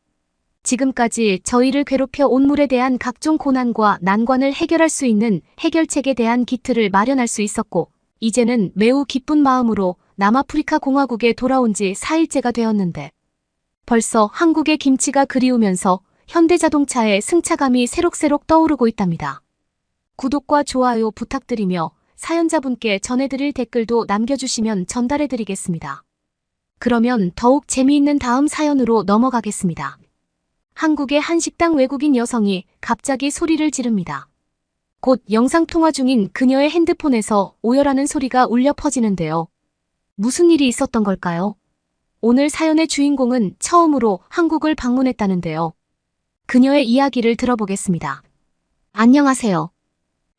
지금까지 저희를 괴롭혀 온 물에 대한 각종 고난과 난관을 해결할 수 있는 해결책에 대한 기틀을 마련할 수 있었고, 이제는 매우 기쁜 마음으로 남아프리카 공화국에 돌아온 지 4일째가 되었는데, 벌써 한국의 김치가 그리우면서 현대자동차의 승차감이 새록새록 떠오르고 있답니다. 구독과 좋아요 부탁드리며 사연자분께 전해드릴 댓글도 남겨주시면 전달해드리겠습니다. 그러면 더욱 재미있는 다음 사연으로 넘어가겠습니다. 한국의 한 식당 외국인 여성이 갑자기 소리를 지릅니다. 곧 영상통화 중인 그녀의 핸드폰에서 오열하는 소리가 울려 퍼지는데요. 무슨 일이 있었던 걸까요? 오늘 사연의 주인공은 처음으로 한국을 방문했다는데요. 그녀의 이야기를 들어보겠습니다. 안녕하세요.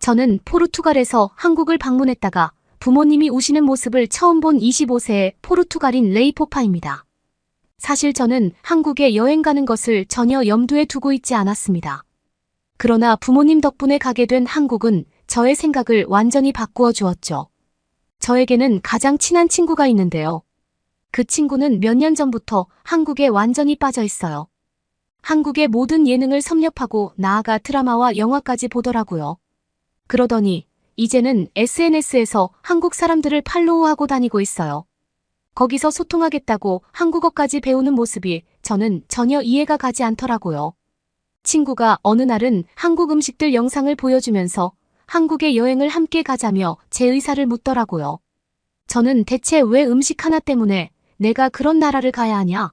저는 포르투갈에서 한국을 방문했다가 부모님이 우시는 모습을 처음 본 25세의 포르투갈인 레이포파입니다. 사실 저는 한국에 여행 가는 것을 전혀 염두에 두고 있지 않았습니다. 그러나 부모님 덕분에 가게 된 한국은 저의 생각을 완전히 바꾸어 주었죠. 저에게는 가장 친한 친구가 있는데요. 그 친구는 몇 년 전부터 한국에 완전히 빠져 있어요. 한국의 모든 예능을 섭렵하고 나아가 드라마와 영화까지 보더라고요. 그러더니 이제는 SNS에서 한국 사람들을 팔로우하고 다니고 있어요. 거기서 소통하겠다고 한국어까지 배우는 모습이 저는 전혀 이해가 가지 않더라고요. 친구가 어느 날은 한국 음식들 영상을 보여주면서 한국에 여행을 함께 가자며 제 의사를 묻더라고요. 저는 대체 왜 음식 하나 때문에 내가 그런 나라를 가야 하냐?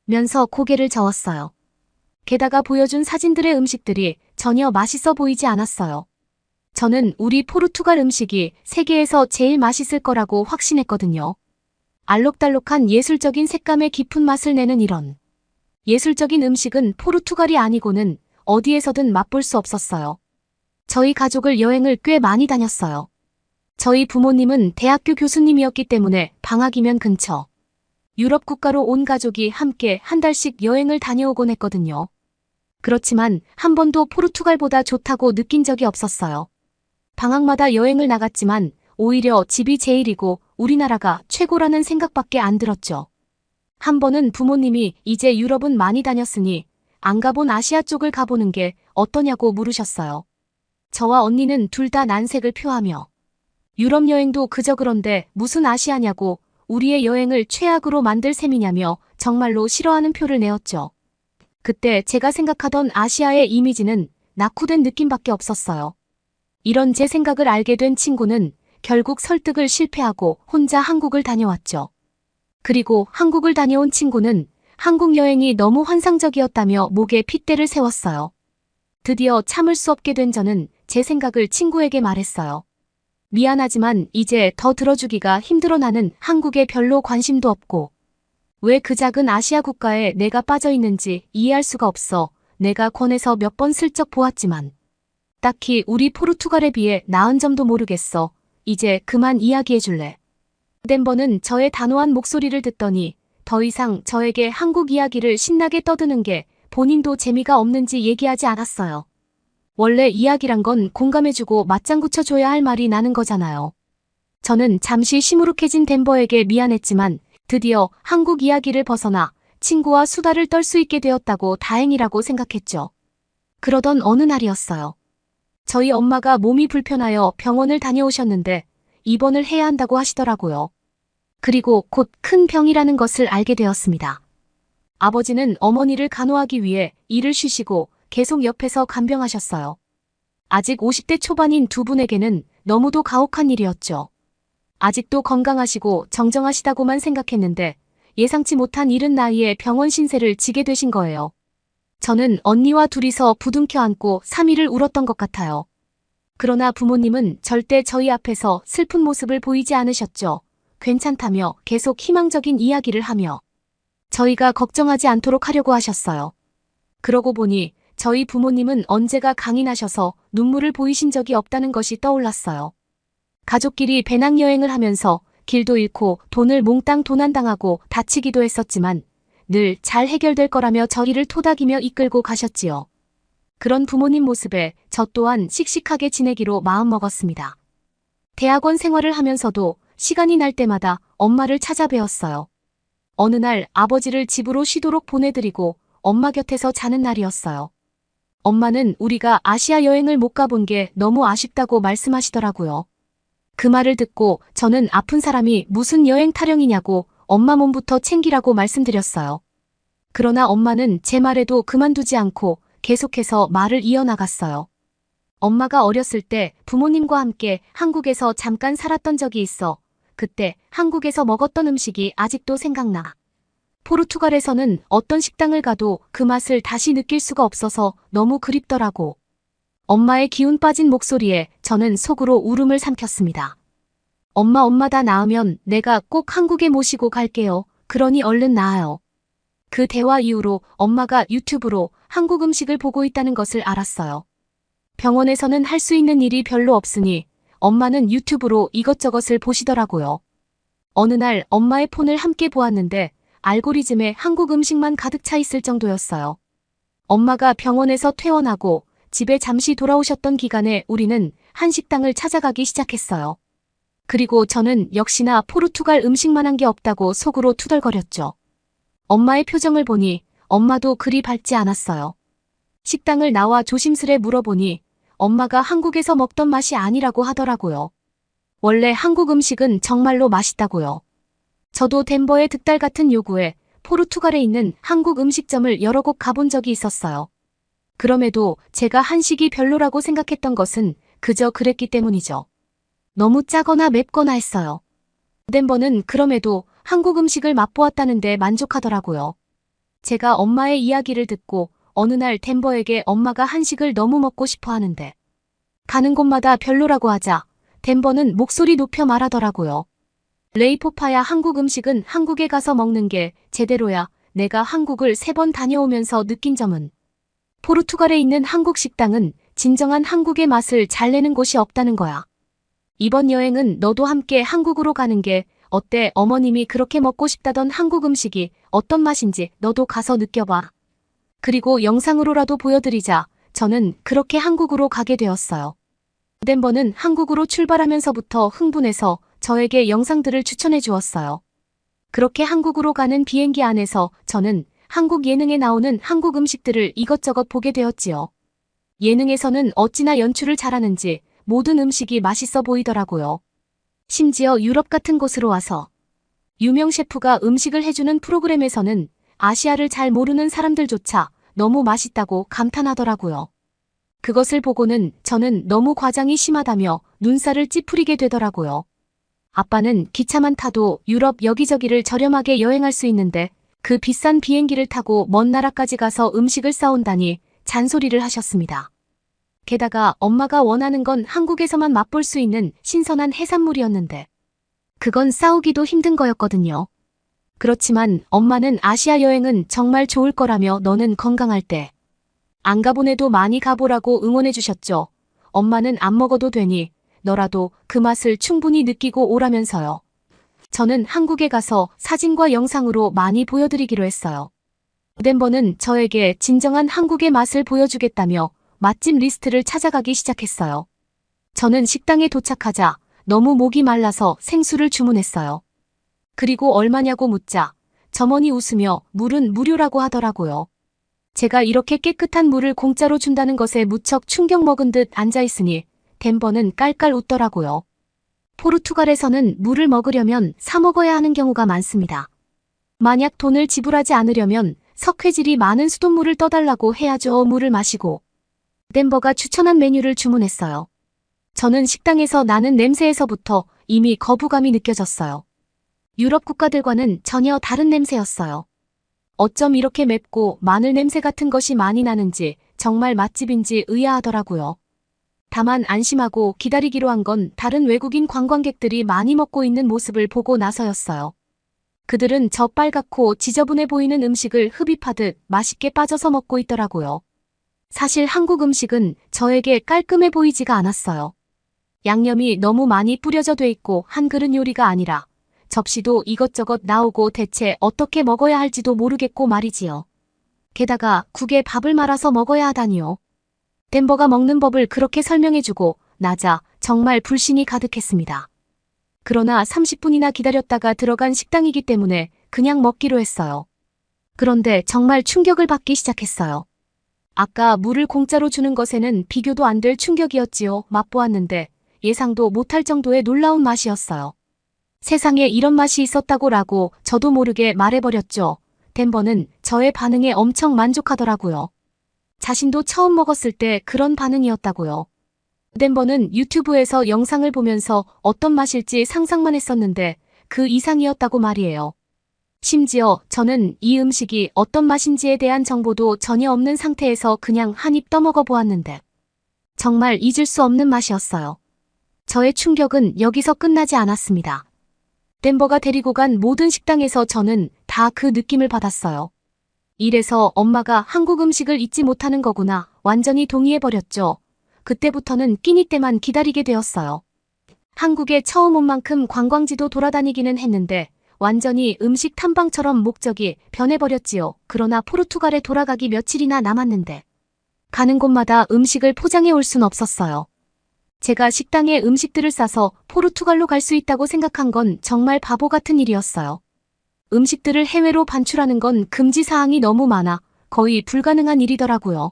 면서 고개를 저었어요. 게다가 보여준 사진들의 음식들이 전혀 맛있어 보이지 않았어요. 저는 우리 포르투갈 음식이 세계에서 제일 맛있을 거라고 확신했거든요. 알록달록한 예술적인 색감의 깊은 맛을 내는 이런 예술적인 음식은 포르투갈이 아니고는 어디에서든 맛볼 수 없었어요. 저희 가족을 여행을 꽤 많이 다녔어요. 저희 부모님은 대학교 교수님이었기 때문에 방학이면 근처 유럽 국가로 온 가족이 함께 한 달씩 여행을 다녀오곤 했거든요. 그렇지만 한 번도 포르투갈보다 좋다고 느낀 적이 없었어요. 방학마다 여행을 나갔지만 오히려 집이 제일이고 우리나라가 최고라는 생각밖에 안 들었죠. 한 번은 부모님이 이제 유럽은 많이 다녔으니 안 가본 아시아 쪽을 가보는 게 어떠냐고 물으셨어요. 저와 언니는 둘 다 난색을 표하며 유럽 여행도 그저 그런데 무슨 아시아냐고 우리의 여행을 최악으로 만들 셈이냐며 정말로 싫어하는 표를 내었죠. 그때 제가 생각하던 아시아의 이미지는 낙후된 느낌밖에 없었어요. 이런 제 생각을 알게 된 친구는 결국 설득을 실패하고 혼자 한국을 다녀왔죠. 그리고 한국을 다녀온 친구는 한국 여행이 너무 환상적이었다며 목에 핏대를 세웠어요. 드디어 참을 수 없게 된 저는 제 생각을 친구에게 말했어요. 미안하지만 이제 더 들어주기가 힘들어. 나는 한국에 별로 관심도 없고 왜 그 작은 아시아 국가에 내가 빠져 있는지 이해할 수가 없어. 내가 권해서 몇 번 슬쩍 보았지만 딱히 우리 포르투갈에 비해 나은 점도 모르겠어. 이제 그만 이야기해 줄래? 덴버는 저의 단호한 목소리를 듣더니 더 이상 저에게 한국 이야기를 신나게 떠드는 게 본인도 재미가 없는지 얘기하지 않았어요. 원래 이야기란 건 공감해주고 맞장구 쳐줘야 할 말이 나는 거잖아요. 저는 잠시 시무룩해진 덴버에게 미안했지만 드디어 한국 이야기를 벗어나 친구와 수다를 떨 수 있게 되었다고 다행이라고 생각했죠. 그러던 어느 날이었어요. 저희 엄마가 몸이 불편하여 병원을 다녀오셨는데 입원을 해야 한다고 하시더라고요. 그리고 곧 큰 병이라는 것을 알게 되었습니다. 아버지는 어머니를 간호하기 위해 일을 쉬시고 계속 옆에서 간병하셨어요. 아직 50대 초반인 두 분에게는 너무도 가혹한 일이었죠. 아직도 건강하시고 정정하시다고만 생각했는데 예상치 못한 이른 나이에 병원 신세를 지게 되신 거예요. 저는 언니와 둘이서 부둥켜 안고 3일을 울었던 것 같아요. 그러나 부모님은 절대 저희 앞에서 슬픈 모습을 보이지 않으셨죠. 괜찮다며 계속 희망적인 이야기를 하며 저희가 걱정하지 않도록 하려고 하셨어요. 그러고 보니 저희 부모님은 언제가 강인하셔서 눈물을 보이신 적이 없다는 것이 떠올랐어요. 가족끼리 배낭여행을 하면서 길도 잃고 돈을 몽땅 도난당하고 다치기도 했었지만 늘 잘 해결될 거라며 저희를 토닥이며 이끌고 가셨지요. 그런 부모님 모습에 저 또한 씩씩하게 지내기로 마음먹었습니다. 대학원 생활을 하면서도 시간이 날 때마다 엄마를 찾아뵈었어요. 어느 날 아버지를 집으로 쉬도록 보내드리고 엄마 곁에서 자는 날이었어요. 엄마는 우리가 아시아 여행을 못 가본 게 너무 아쉽다고 말씀하시더라고요. 그 말을 듣고 저는 아픈 사람이 무슨 여행 타령이냐고 엄마 몸부터 챙기라고 말씀드렸어요. 그러나 엄마는 제 말에도 그만두지 않고 계속해서 말을 이어나갔어요. 엄마가 어렸을 때 부모님과 함께 한국에서 잠깐 살았던 적이 있어. 그때 한국에서 먹었던 음식이 아직도 생각나. 포르투갈에서는 어떤 식당을 가도 그 맛을 다시 느낄 수가 없어서 너무 그립더라고. 엄마의 기운 빠진 목소리에 저는 속으로 울음을 삼켰습니다. 엄마 다 나으면 내가 꼭 한국에 모시고 갈게요. 그러니 얼른 나아요. 그 대화 이후로 엄마가 유튜브로 한국 음식을 보고 있다는 것을 알았어요. 병원에서는 할 수 있는 일이 별로 없으니 엄마는 유튜브로 이것저것을 보시더라고요. 어느 날 엄마의 폰을 함께 보았는데 알고리즘에 한국 음식만 가득 차 있을 정도였어요. 엄마가 병원에서 퇴원하고 집에 잠시 돌아오셨던 기간에 우리는 한식당을 찾아가기 시작했어요. 그리고 저는 역시나 포르투갈 음식만한 게 없다고 속으로 투덜거렸죠. 엄마의 표정을 보니 엄마도 그리 밝지 않았어요. 식당을 나와 조심스레 물어보니 엄마가 한국에서 먹던 맛이 아니라고 하더라고요. 원래 한국 음식은 정말로 맛있다고요. 저도 덴버의 득달 같은 요구에 포르투갈에 있는 한국 음식점을 여러 곳 가본 적이 있었어요. 그럼에도 제가 한식이 별로라고 생각했던 것은 그저 그랬기 때문이죠. 너무 짜거나 맵거나 했어요. 덴버는 그럼에도 한국 음식을 맛보았다는데 만족하더라고요. 제가 엄마의 이야기를 듣고 어느 날 덴버에게 엄마가 한식을 너무 먹고 싶어 하는데 가는 곳마다 별로라고 하자 덴버는 목소리 높여 말하더라고요. 레이포파야, 한국 음식은 한국에 가서 먹는 게 제대로야. 내가 한국을 3번 다녀오면서 느낀 점은 포르투갈에 있는 한국 식당은 진정한 한국의 맛을 잘 내는 곳이 없다는 거야. 이번 여행은 너도 함께 한국으로 가는 게 어때? 어머님이 그렇게 먹고 싶다던 한국 음식이 어떤 맛인지 너도 가서 느껴봐. 그리고 영상으로라도 보여드리자. 저는 그렇게 한국으로 가게 되었어요. 덴버는 한국으로 출발하면서부터 흥분해서 저에게 영상들을 추천해 주었어요. 그렇게 한국으로 가는 비행기 안에서 저는 한국 예능에 나오는 한국 음식들을 이것저것 보게 되었지요. 예능에서는 어찌나 연출을 잘하는지 모든 음식이 맛있어 보이더라고요. 심지어 유럽 같은 곳으로 와서 유명 셰프가 음식을 해주는 프로그램에서는 아시아를 잘 모르는 사람들조차 너무 맛있다고 감탄하더라고요. 그것을 보고는 저는 너무 과장이 심하다며 눈살을 찌푸리게 되더라고요. 아빠는 기차만 타도 유럽 여기저기를 저렴하게 여행할 수 있는데 그 비싼 비행기를 타고 먼 나라까지 가서 음식을 싸온다니 잔소리를 하셨습니다. 게다가 엄마가 원하는 건 한국에서만 맛볼 수 있는 신선한 해산물이었는데 그건 싸우기도 힘든 거였거든요. 그렇지만 엄마는 아시아 여행은 정말 좋을 거라며 너는 건강할 때 안 가본 애도 많이 가보라고 응원해 주셨죠. 엄마는 안 먹어도 되니 너라도 그 맛을 충분히 느끼고 오라면서요. 저는 한국에 가서 사진과 영상으로 많이 보여드리기로 했어요. 덴버는 저에게 진정한 한국의 맛을 보여주겠다며 맛집 리스트를 찾아가기 시작했어요. 저는 식당에 도착하자 너무 목이 말라서 생수를 주문했어요. 그리고 얼마냐고 묻자 점원이 웃으며 물은 무료라고 하더라고요. 제가 이렇게 깨끗한 물을 공짜로 준다는 것에 무척 충격 먹은 듯 앉아있으니 덴버는 깔깔 웃더라고요. 포르투갈에서는 물을 먹으려면 사 먹어야 하는 경우가 많습니다. 만약 돈을 지불하지 않으려면 석회질이 많은 수돗물을 떠달라고 해야죠. 물을 마시고 덴버가 추천한 메뉴를 주문했어요. 저는 식당에서 나는 냄새에서부터 이미 거부감이 느껴졌어요. 유럽 국가들과는 전혀 다른 냄새였어요. 어쩜 이렇게 맵고 마늘 냄새 같은 것이 많이 나는지 정말 맛집인지 의아하더라고요. 다만 안심하고 기다리기로 한 건 다른 외국인 관광객들이 많이 먹고 있는 모습을 보고 나서였어요. 그들은 저 빨갛고 지저분해 보이는 음식을 흡입하듯 맛있게 빠져서 먹고 있더라고요. 사실 한국 음식은 저에게 깔끔해 보이지가 않았어요. 양념이 너무 많이 뿌려져 돼 있고 한 그릇 요리가 아니라 접시도 이것저것 나오고 대체 어떻게 먹어야 할지도 모르겠고 말이지요. 게다가 국에 밥을 말아서 먹어야 하다니요. 덴버가 먹는 법을 그렇게 설명해주고 나자 정말 불신이 가득했습니다. 그러나 30분이나 기다렸다가 들어간 식당이기 때문에 그냥 먹기로 했어요. 그런데 정말 충격을 받기 시작했어요. 아까 물을 공짜로 주는 것에는 비교도 안 될 충격이었지요. 맛보았는데 예상도 못할 정도의 놀라운 맛이었어요. 세상에 이런 맛이 있었다고라고 저도 모르게 말해버렸죠. 덴버는 저의 반응에 엄청 만족하더라고요. 자신도 처음 먹었을 때 그런 반응이었다고요. 덴버는 유튜브에서 영상을 보면서 어떤 맛일지 상상만 했었는데 그 이상이었다고 말이에요. 심지어 저는 이 음식이 어떤 맛인지에 대한 정보도 전혀 없는 상태에서 그냥 한 입 떠먹어 보았는데 정말 잊을 수 없는 맛이었어요. 저의 충격은 여기서 끝나지 않았습니다. 덴버가 데리고 간 모든 식당에서 저는 다 그 느낌을 받았어요. 이래서 엄마가 한국 음식을 잊지 못하는 거구나 완전히 동의해버렸죠. 그때부터는 끼니 때만 기다리게 되었어요. 한국에 처음 온 만큼 관광지도 돌아다니기는 했는데 완전히 음식 탐방처럼 목적이 변해버렸지요. 그러나 포르투갈에 돌아가기 며칠이나 남았는데 가는 곳마다 음식을 포장해 올 순 없었어요. 제가 식당에 음식들을 싸서 포르투갈로 갈 수 있다고 생각한 건 정말 바보 같은 일이었어요. 음식들을 해외로 반출하는 건 금지 사항이 너무 많아 거의 불가능한 일이더라고요.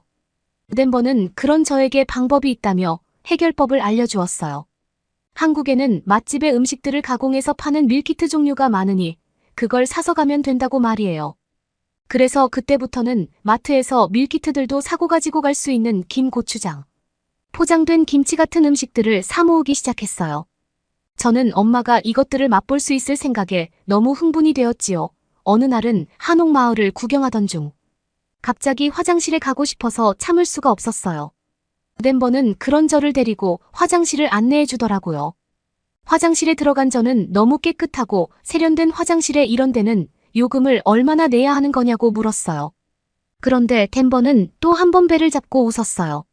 덴버는 그런 저에게 방법이 있다며 해결법을 알려주었어요. 한국에는 맛집의 음식들을 가공해서 파는 밀키트 종류가 많으니 그걸 사서 가면 된다고 말이에요. 그래서 그때부터는 마트에서 밀키트들도 사고 가지고 갈 수 있는 김, 고추장, 포장된 김치 같은 음식들을 사 모으기 시작했어요. 저는 엄마가 이것들을 맛볼 수 있을 생각에 너무 흥분이 되었지요. 어느 날은 한옥마을을 구경하던 중 갑자기 화장실에 가고 싶어서 참을 수가 없었어요. 덴버는 그런 저를 데리고 화장실을 안내해 주더라고요. 화장실에 들어간 저는 너무 깨끗하고 세련된 화장실에 이런 데는 요금을 얼마나 내야 하는 거냐고 물었어요. 그런데 덴버는 또 한 번 배를 잡고 웃었어요.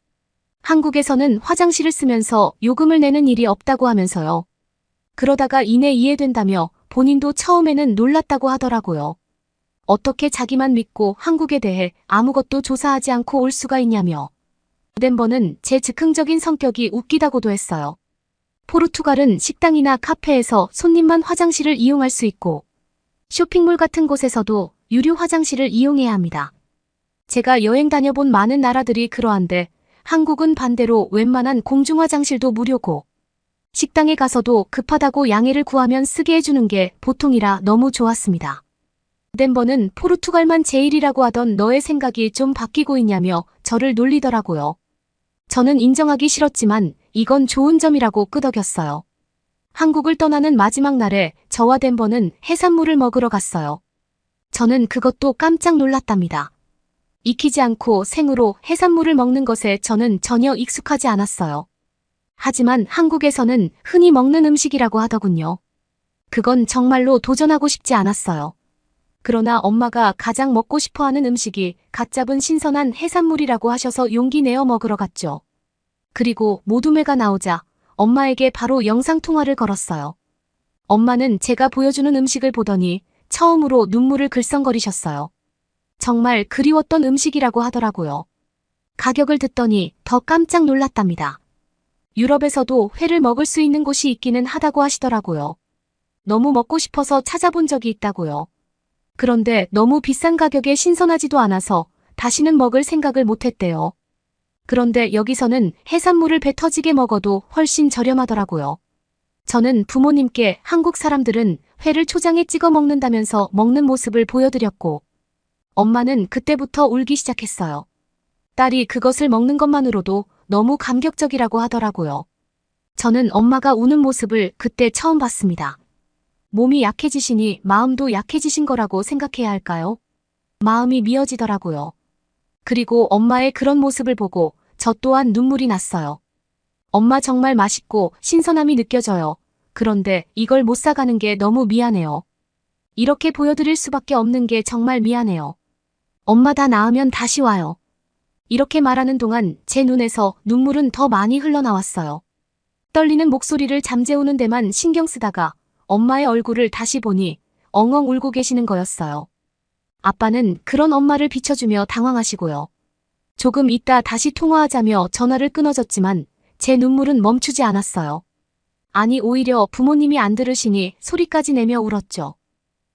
한국에서는 화장실을 쓰면서 요금을 내는 일이 없다고 하면서요. 그러다가 이내 이해된다며 본인도 처음에는 놀랐다고 하더라고요. 어떻게 자기만 믿고 한국에 대해 아무것도 조사하지 않고 올 수가 있냐며. 덴버는 제 즉흥적인 성격이 웃기다고도 했어요. 포르투갈은 식당이나 카페에서 손님만 화장실을 이용할 수 있고 쇼핑몰 같은 곳에서도 유료 화장실을 이용해야 합니다. 제가 여행 다녀본 많은 나라들이 그러한데 한국은 반대로 웬만한 공중화장실도 무료고 식당에 가서도 급하다고 양해를 구하면 쓰게 해주는 게 보통이라 너무 좋았습니다. 덴버는 포르투갈만 제일이라고 하던 너의 생각이 좀 바뀌고 있냐며 저를 놀리더라고요. 저는 인정하기 싫었지만 이건 좋은 점이라고 끄덕였어요. 한국을 떠나는 마지막 날에 저와 덴버는 해산물을 먹으러 갔어요. 저는 그것도 깜짝 놀랐답니다. 익히지 않고 생으로 해산물을 먹는 것에 저는 전혀 익숙하지 않았어요. 하지만 한국에서는 흔히 먹는 음식이라고 하더군요. 그건 정말로 도전하고 싶지 않았어요. 그러나 엄마가 가장 먹고 싶어하는 음식이 갓 잡은 신선한 해산물이라고 하셔서 용기 내어 먹으러 갔죠. 그리고 모둠회가 나오자 엄마에게 바로 영상통화를 걸었어요. 엄마는 제가 보여주는 음식을 보더니 처음으로 눈물을 글썽거리셨어요. 정말 그리웠던 음식이라고 하더라고요. 가격을 듣더니 더 깜짝 놀랐답니다. 유럽에서도 회를 먹을 수 있는 곳이 있기는 하다고 하시더라고요. 너무 먹고 싶어서 찾아본 적이 있다고요. 그런데 너무 비싼 가격에 신선하지도 않아서 다시는 먹을 생각을 못했대요. 그런데 여기서는 해산물을 배 터지게 먹어도 훨씬 저렴하더라고요. 저는 부모님께 한국 사람들은 회를 초장에 찍어 먹는다면서 먹는 모습을 보여드렸고 엄마는 그때부터 울기 시작했어요. 딸이 그것을 먹는 것만으로도 너무 감격적이라고 하더라고요. 저는 엄마가 우는 모습을 그때 처음 봤습니다. 몸이 약해지시니 마음도 약해지신 거라고 생각해야 할까요? 마음이 미어지더라고요. 그리고 엄마의 그런 모습을 보고 저 또한 눈물이 났어요. 엄마 정말 맛있고 신선함이 느껴져요. 그런데 이걸 못 사가는 게 너무 미안해요. 이렇게 보여드릴 수밖에 없는 게 정말 미안해요. 엄마 다 나으면 다시 와요. 이렇게 말하는 동안 제 눈에서 눈물은 더 많이 흘러나왔어요. 떨리는 목소리를 잠재우는 데만 신경 쓰다가 엄마의 얼굴을 다시 보니 엉엉 울고 계시는 거였어요. 아빠는 그런 엄마를 비춰주며 당황하시고요. 조금 있다 다시 통화하자며 전화를 끊어졌지만 제 눈물은 멈추지 않았어요. 아니 오히려 부모님이 안 들으시니 소리까지 내며 울었죠.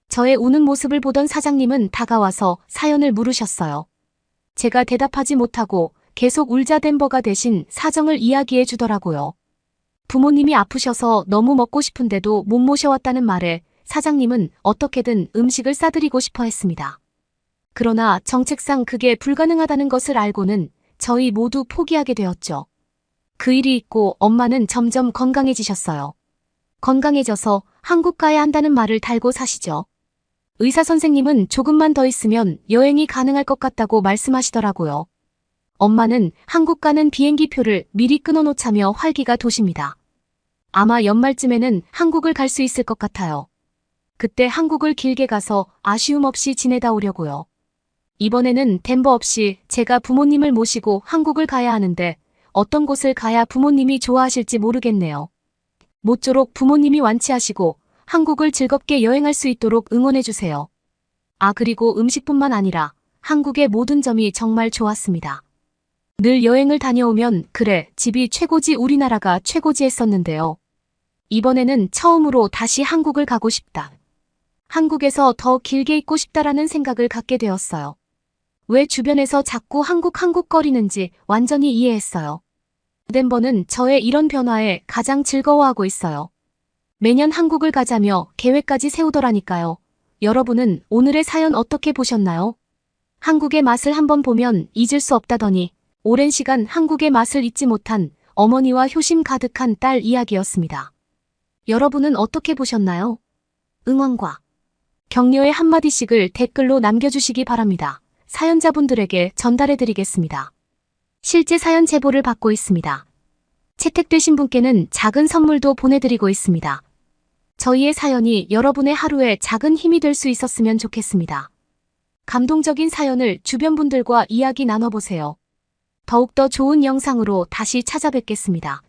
저의 우는 모습을 보던 사장님은 다가와서 사연을 물으셨어요. 제가 대답하지 못하고 계속 울자 덴버가 대신 사정을 이야기해 주더라고요. 부모님이 아프셔서 너무 먹고 싶은데도 못 모셔왔다는 말에 사장님은 어떻게든 음식을 싸드리고 싶어 했습니다. 그러나 정책상 그게 불가능하다는 것을 알고는 저희 모두 포기하게 되었죠. 그 일이 있고 엄마는 점점 건강해지셨어요. 건강해져서 한국 가야 한다는 말을 달고 사시죠. 의사 선생님은 조금만 더 있으면 여행이 가능할 것 같다고 말씀하시더라고요. 엄마는 한국 가는 비행기 표를 미리 끊어놓자며 활기가 도십니다. 아마 연말쯤에는 한국을 갈 수 있을 것 같아요. 그때 한국을 길게 가서 아쉬움 없이 지내다 오려고요. 이번에는 덴버 없이 제가 부모님을 모시고 한국을 가야 하는데 어떤 곳을 가야 부모님이 좋아하실지 모르겠네요. 모쪼록 부모님이 완치하시고 한국을 즐겁게 여행할 수 있도록 응원해주세요. 아 그리고 음식뿐만 아니라 한국의 모든 점이 정말 좋았습니다. 늘 여행을 다녀오면 그래 집이 최고지 우리나라가 최고지 했었는데요. 이번에는 처음으로 다시 한국을 가고 싶다. 한국에서 더 길게 있고 싶다라는 생각을 갖게 되었어요. 왜 주변에서 자꾸 한국 거리는지 완전히 이해했어요. 덴버는 저의 이런 변화에 가장 즐거워하고 있어요. 매년 한국을 가자며 계획까지 세우더라니까요. 여러분은 오늘의 사연 어떻게 보셨나요? 한국의 맛을 한번 보면 잊을 수 없다더니 오랜 시간 한국의 맛을 잊지 못한 어머니와 효심 가득한 딸 이야기였습니다. 여러분은 어떻게 보셨나요? 응원과 격려의 한마디씩을 댓글로 남겨주시기 바랍니다. 사연자분들에게 전달해드리겠습니다. 실제 사연 제보를 받고 있습니다. 채택되신 분께는 작은 선물도 보내드리고 있습니다. 저희의 사연이 여러분의 하루에 작은 힘이 될 수 있었으면 좋겠습니다. 감동적인 사연을 주변 분들과 이야기 나눠보세요. 더욱더 좋은 영상으로 다시 찾아뵙겠습니다.